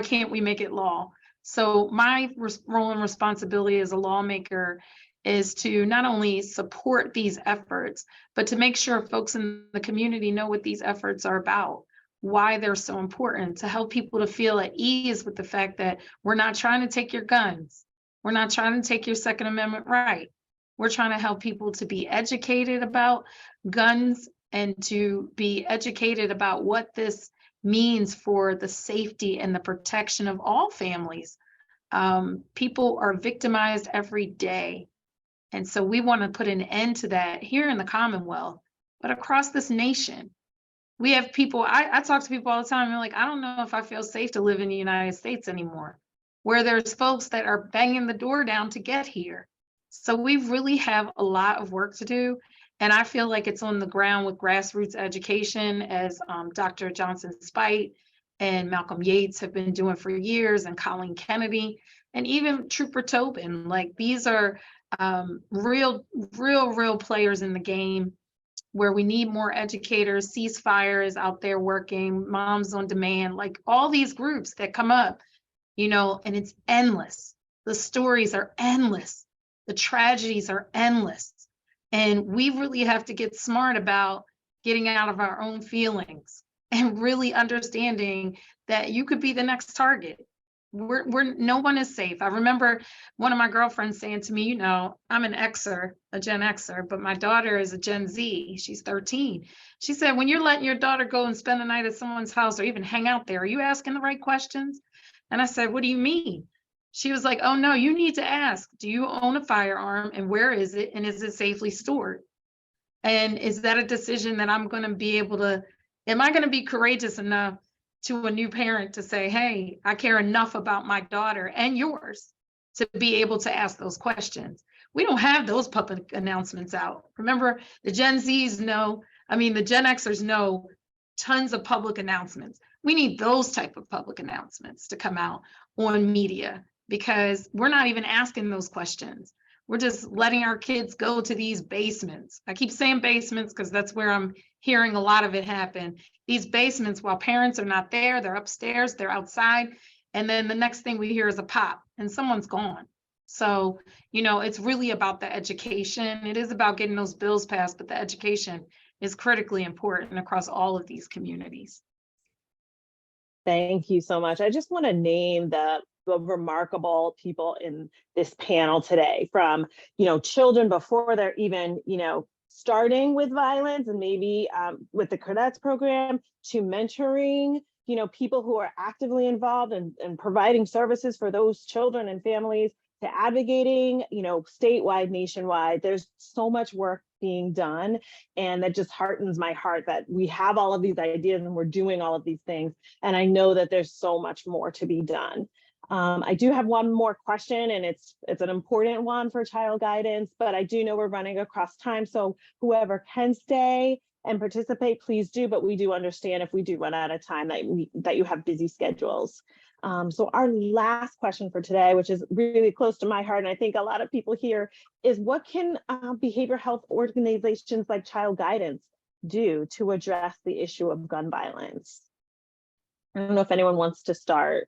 can't we make it law? So my role and responsibility as a lawmaker is to not only support these efforts, but to make sure folks in the community know what these efforts are about, why they're so important, to help people to feel at ease with the fact that we're not trying to take your guns. We're not trying to take your Second Amendment right. We're trying to help people to be educated about guns and to be educated about what this means for the safety and the protection of all families. People are victimized every day. And so we want to put an end to that here in the Commonwealth, but across this nation. We have people, I talk to people all the time, and like, I don't know if I feel safe to live in the United States anymore, where there's folks that are banging the door down to get here. So we really have a lot of work to do. And I feel like it's on the ground with grassroots education, as Dr. Johnson-Speight and Malcolm Yates have been doing for years, and Colleen Kennedy, and even Trooper Tobin. Like, these are real players in the game, where we need more educators. Ceasefire is out there working, Moms on Demand, like all these groups that come up, you know, and it's endless. The stories are endless. The tragedies are endless. And we really have to get smart about getting out of our own feelings and really understanding that you could be the next target. No one is safe. I remember one of my girlfriends saying to me, you know, I'm an Xer, a Gen Xer, but my daughter is a Gen Z. She's 13. She said, when you're letting your daughter go and spend the night at someone's house or even hang out there, are you asking the right questions? And I said, what do you mean? She was like, oh no, you need to ask, do you own a firearm, and where is it? And is it safely stored? And is that a decision that I'm going to be able to, am I going to be courageous enough to a new parent to say, hey, I care enough about my daughter and yours to be able to ask those questions? We don't have those public announcements out. Remember, the Gen Zs know, the Gen Xers know tons of public announcements. We need those type of public announcements to come out on media, because we're not even asking those questions. We're just letting our kids go to these basements. I keep saying basements because that's where I'm hearing a lot of it happen. These basements, while parents are not there, they're upstairs, they're outside. And then the next thing we hear is a pop and someone's gone. So, you know, it's really about the education. It is about getting those bills passed, but the education is critically important across all of these communities. Thank you so much. I just want to name the remarkable people in this panel today, from, you know, children before they're even, you know, starting with violence, and maybe with the cadets program, to mentoring, you know, people who are actively involved in providing services for those children and families, to advocating, you know, statewide, nationwide. There's so much work being done, and that just heartens my heart that we have all of these ideas and we're doing all of these things. And I know that there's so much more to be done. I do have one more question, and it's an important one for child guidance, but I do know we're running across time. So whoever can stay and participate, please do, but we do understand if we do run out of time that you have busy schedules. So our last question for today, which is really close to my heart, and I think a lot of people here, is what can behavioral health organizations like Child Guidance do to address the issue of gun violence? I don't know if anyone wants to start.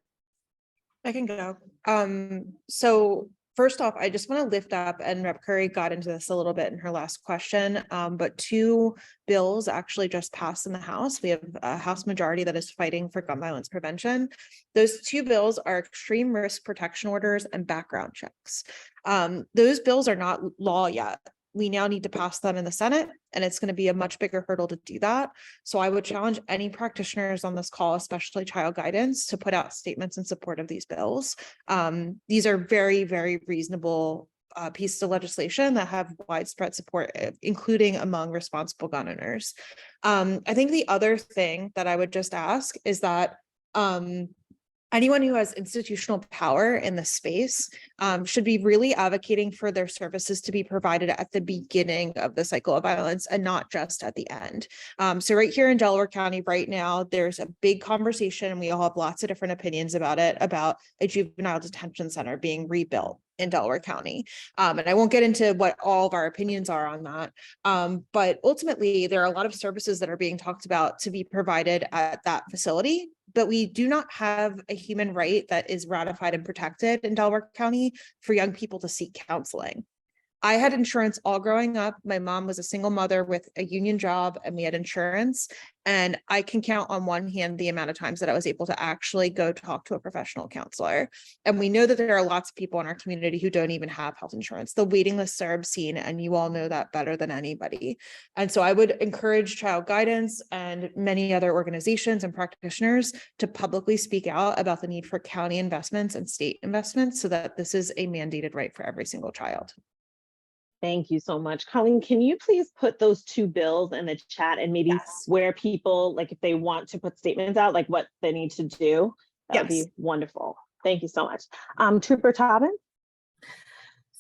I can go. So first off, I just want to lift up, and Rep. Curry got into this a little bit in her last question, but 2 bills actually just passed in the House. We have a House majority that is fighting for gun violence prevention. Those 2 bills are extreme risk protection orders and background checks. Those bills are not law yet. We now need to pass them in the Senate, and it's going to be a much bigger hurdle to do that. So I would challenge any practitioners on this call, especially Child Guidance, to put out statements in support of these bills. These are very, very reasonable pieces of legislation that have widespread support, including among responsible gun owners. I think the other thing that I would just ask is that anyone who has institutional power in the space should be really advocating for their services to be provided at the beginning of the cycle of violence and not just at the end. So right here in Delaware County right now, there's a big conversation, and we all have lots of different opinions about it, about a juvenile detention center being rebuilt in Delaware County. And I won't get into what all of our opinions are on that. But ultimately, there are a lot of services that are being talked about to be provided at that facility, but we do not have a human right that is ratified and protected in Delaware County for young people to seek counseling. I had insurance all growing up. My mom was a single mother with a union job, and we had insurance. And I can count on one hand the amount of times that I was able to actually go talk to a professional counselor. And we know that there are lots of people in our community who don't even have health insurance. The waiting lists are obscene, and you all know that better than anybody. And so I would encourage Child Guidance and many other organizations and practitioners to publicly speak out about the need for county investments and state investments so that this is a mandated right for every single child. Thank you so much. Colleen, can you please put those two bills in the chat and maybe where people, like if they want to put statements out, like what they need to do? That would be wonderful. Thank you so much. Trooper Tobin?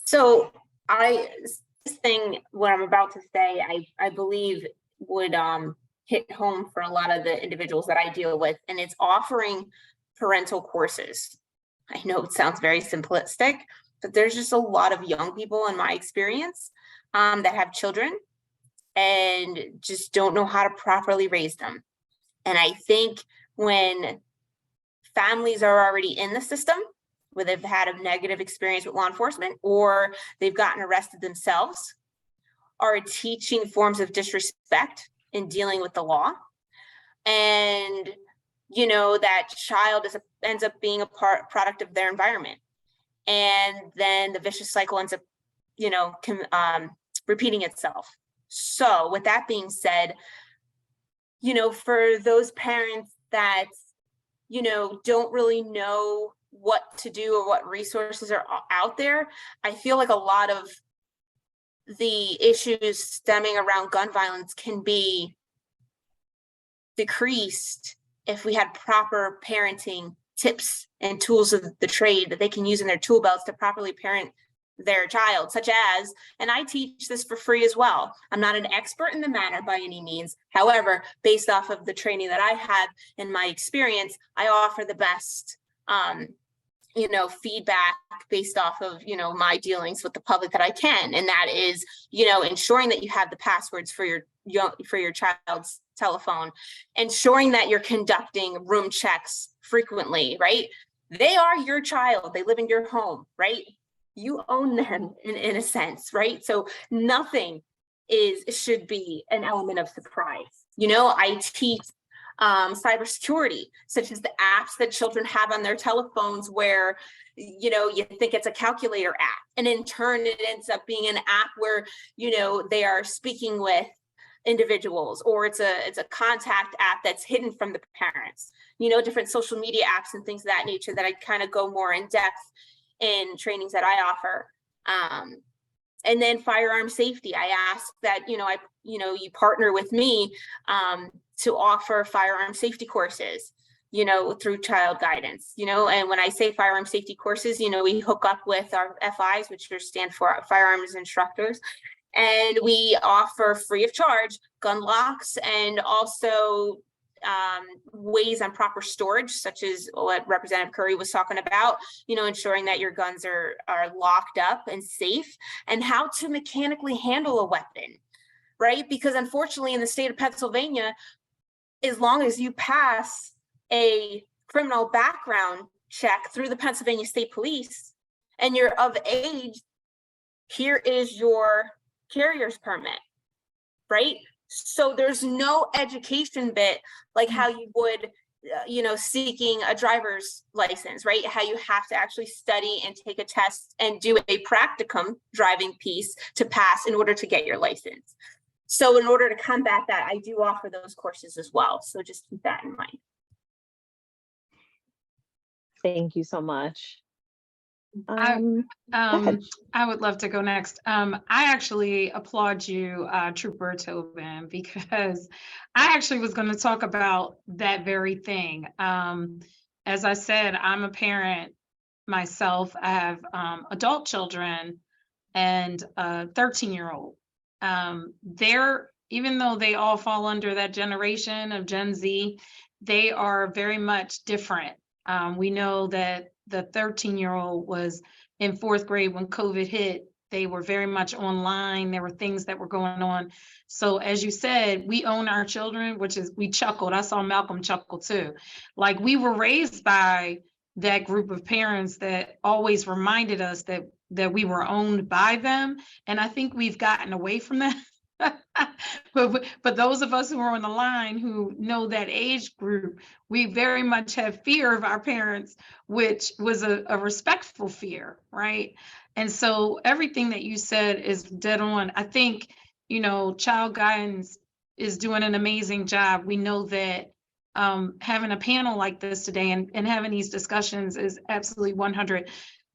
So this thing, what I'm about to say, I believe would hit home for a lot of the individuals that I deal with, and it's offering parental courses. I know it sounds very simplistic, but there's just a lot of young people in my experience that have children and just don't know how to properly raise them. And I think when families are already in the system, where they've had a negative experience with law enforcement or they've gotten arrested themselves, are teaching forms of disrespect in dealing with the law. And, you know, that child ends up being a product of their environment. And then the vicious cycle ends up, you know, repeating itself. So with that being said, you know, for those parents that, you know, don't really know what to do or what resources are out there, I feel like a lot of the issues stemming around gun violence can be decreased if we had proper parenting tips and tools of the trade that they can use in their tool belts to properly parent their child, such as, and I teach this for free as well. I'm not an expert in the matter by any means. However, based off of the training that I had in my experience, I offer the best, you know, feedback based off of, you know, my dealings with the public that I can. And that is, you know, ensuring that you have the passwords for your child's telephone, ensuring that you're conducting room checks frequently, right? They are your child. They live in your home, right? You own them in a sense, right? So nothing should be an element of surprise. You know, I teach cybersecurity, such as the apps that children have on their telephones where, you know, you think it's a calculator app, and in turn it ends up being an app where, you know, they are speaking with individuals, or it's a contact app that's hidden from the parents, you know, different social media apps and things of that nature that I kind of go more in depth in trainings that I offer. And then firearm safety, I ask that, you partner with me to offer firearm safety courses, you know, through Child Guidance, you know, and when I say firearm safety courses, you know, we hook up with our FIs, which stand for firearms instructors, and we offer free of charge gun locks and also ways on proper storage, such as what Representative Curry was talking about, you know, ensuring that your guns are locked up and safe, and how to mechanically handle a weapon, right? Because unfortunately in the state of Pennsylvania, as long as you pass a criminal background check through the Pennsylvania State Police and you're of age, here is your carrier's permit, right? So there's no education bit like how you would, seeking a driver's license, right? How you have to actually study and take a test and do a practicum driving piece to pass in order to get your license. So in order to combat that, I do offer those courses as well. So just keep that in mind. Thank you so much. I would love to go next. I actually applaud you, Trooper Tobin, because I actually was going to talk about that very thing. as I said, I'm a parent myself. I have adult children and a 13-year-old. Even though they all fall under that generation of Gen Z, they are very much different. We know that the 13-year-old was in 4th grade when COVID hit. They were very much online. There were things that were going on. So as you said, we own our children, which is, we chuckled. I saw Malcolm chuckle too. Like, we were raised by that group of parents that always reminded us that we were owned by them. And I think we've gotten away from that. But those of us who are on the line who know that age group, we very much have fear of our parents, which was a respectful fear, right? And so everything that you said is dead on. I think, you know, child guidance is doing an amazing job. We know that having a panel like this today and having these discussions is absolutely 100.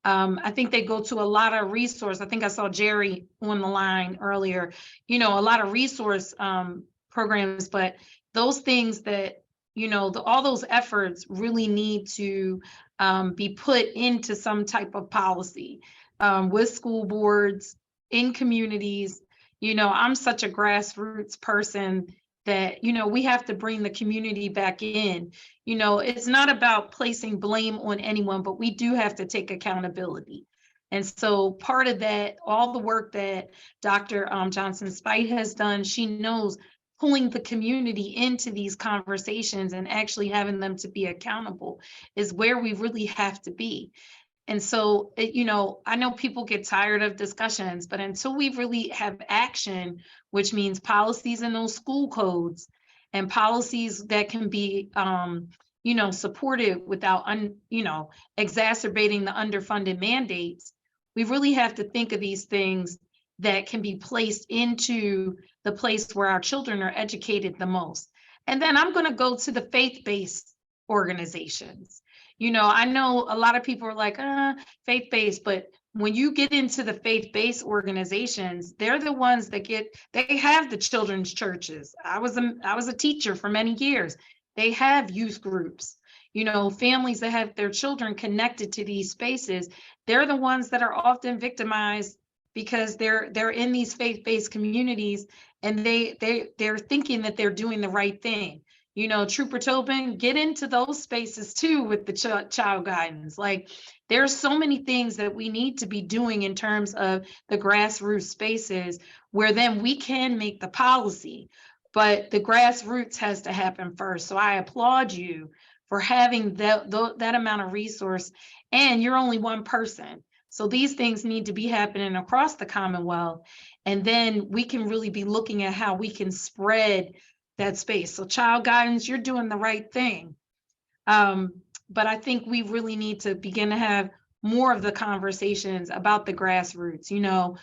I think they go to a lot of resource. I think I saw Jerry on the line earlier, you know, a lot of resource programs, but those things that, you know, all those efforts really need to be put into some type of policy with school boards, in communities. You know, I'm such a grassroots person that, you know, we have to bring the community back in. You know, it's not about placing blame on anyone, but we do have to take accountability. And so part of that, all the work that Dr. Johnson-Speight has done, she knows pulling the community into these conversations and actually having them to be accountable is where we really have to be. And so, you know, I know people get tired of discussions, but until we really have action, which means policies in those school codes and policies that can be, you know, supported without, you know, exacerbating the underfunded mandates, we really have to think of these things that can be placed into the place where our children are educated the most. And then I'm going to go to the faith-based organizations. You know, I know a lot of people are like, faith-based, but when you get into the faith-based organizations, they're the ones that they have the children's churches. I was a teacher for many years. They have youth groups, you know, families that have their children connected to these spaces. They're the ones that are often victimized because they're in these faith-based communities and they're thinking that they're doing the right thing. You know, Trooper Tobin, get into those spaces too with the child guidance. Like, there's so many things that we need to be doing in terms of the grassroots spaces where then we can make the policy, but the grassroots has to happen first. So I applaud you for having that amount of resource, and you're only one person. So these things need to be happening across the Commonwealth. And then we can really be looking at how we can spread that space. So child guidance, you're doing the right thing. But I think we really need to begin to have more of the conversations about the grassroots. You know,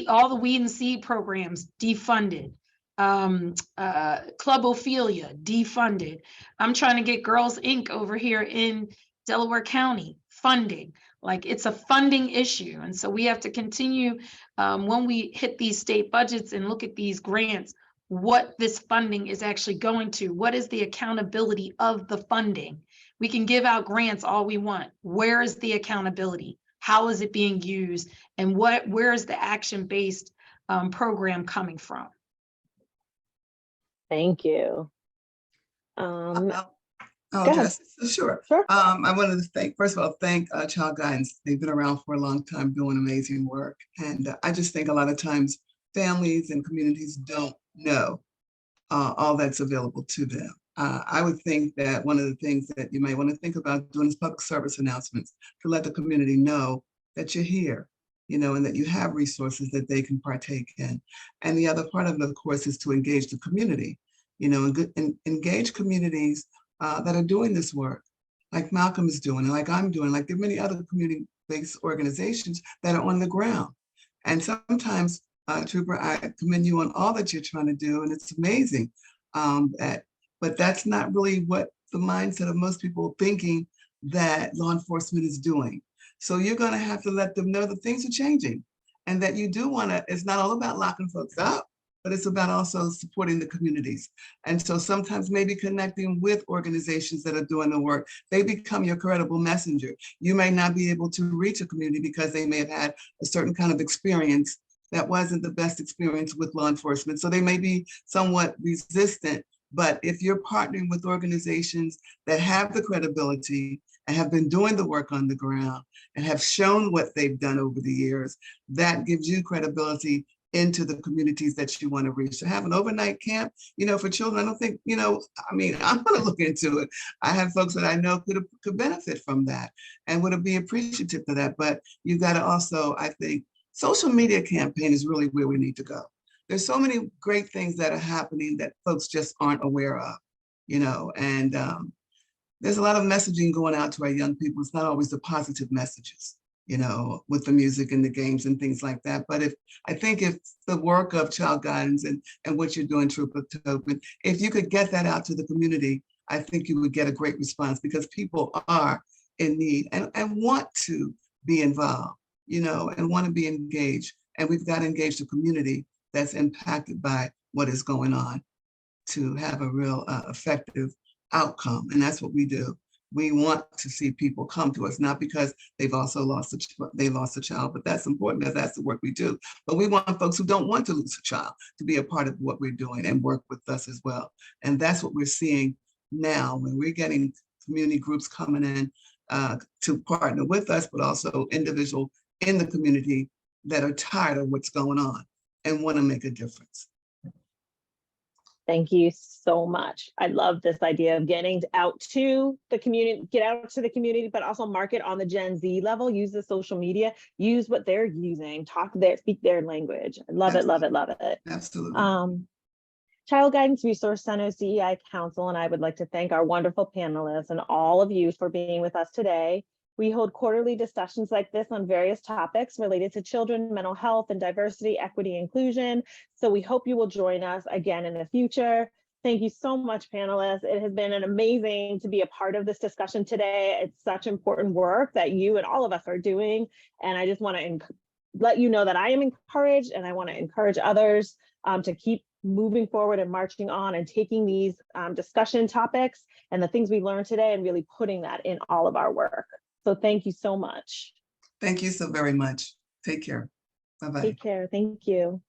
all the weed and seed programs defunded. Club Ophelia defunded. I'm trying to get Girls Inc. over here in Delaware County funding. Like, it's a funding issue. And so we have to continue when we hit these state budgets and look at these grants, what this funding is actually going to. What is the accountability of the funding? We can give out grants all we want. Where is the accountability? How is it being used? And where is the action-based program coming from? Thank you. I'll go ahead. address it. Sure. I wanted to first of all, thank Child Guidance. They've been around for a long time doing amazing work. And I just think a lot of times families and communities don't know all that's available to them. I would think that one of the things that you might want to think about doing is public service announcements to let the community know that you're here, you know, and that you have resources that they can partake in. And the other part of it, of course, is to engage the community, you know, and engage communities that are doing this work, like Malcolm is doing, and like I'm doing, like there are many other community-based organizations that are on the ground. And sometimes, Trooper, I commend you on all that you're trying to do, and it's amazing. But that's not really what the mindset of most people thinking that law enforcement is doing. So you're going to have to let them know that things are changing and that you do want to, it's not all about locking folks up. but it's about also supporting the communities. And so sometimes maybe connecting with organizations that are doing the work, they become your credible messenger. You may not be able to reach a community because they may have had a certain kind of experience that wasn't the best experience with law enforcement. So they may be somewhat resistant, but if you're partnering with organizations that have the credibility and have been doing the work on the ground and have shown what they've done over the years, that gives you credibility into the communities that you want to reach. To have an overnight camp, for children, I don't think, I'm going to look into it. I have folks that I know could benefit from that and would be appreciative of that. But you got to also, I think, social media campaign is really where we need to go. There's so many great things that are happening that folks just aren't aware of, and there's a lot of messaging going out to our young people. It's not always the positive messages, with the music and the games and things like that. But I think if the work of child guidance and what you're doing, Trooper Tobin, if you could get that out to the community, I think you would get a great response because people are in need and want to be involved, and want to be engaged. And we've got to engage the community that's impacted by what is going on to have a real effective outcome. And that's what we do. We want to see people come to us, not because they've also lost a child, but that's important because that's the work we do. But we want folks who don't want to lose a child to be a part of what we're doing and work with us as well. And that's what we're seeing now when we're getting community groups coming in to partner with us, but also individuals in the community that are tired of what's going on and want to make a difference. Thank you so much. I love this idea of getting out to the community, but also market on the Gen Z level, use the social media, use what they're using, speak their language. I love it, love it, love it. Absolutely. Child Guidance Resource Center's DEI Council and I would like to thank our wonderful panelists and all of you for being with us today. We hold quarterly discussions like this on various topics related to children, mental health, and diversity, equity, inclusion. So we hope you will join us again in the future. Thank you so much, panelists. It has been amazing to be a part of this discussion today. It's such important work that you and all of us are doing. And I just want to let you know that I am encouraged and I want to encourage others to keep moving forward and marching on and taking these discussion topics and the things we learned today and really putting that in all of our work. So thank you so much. Thank you so very much. Take care. Bye-bye. Take care. Thank you.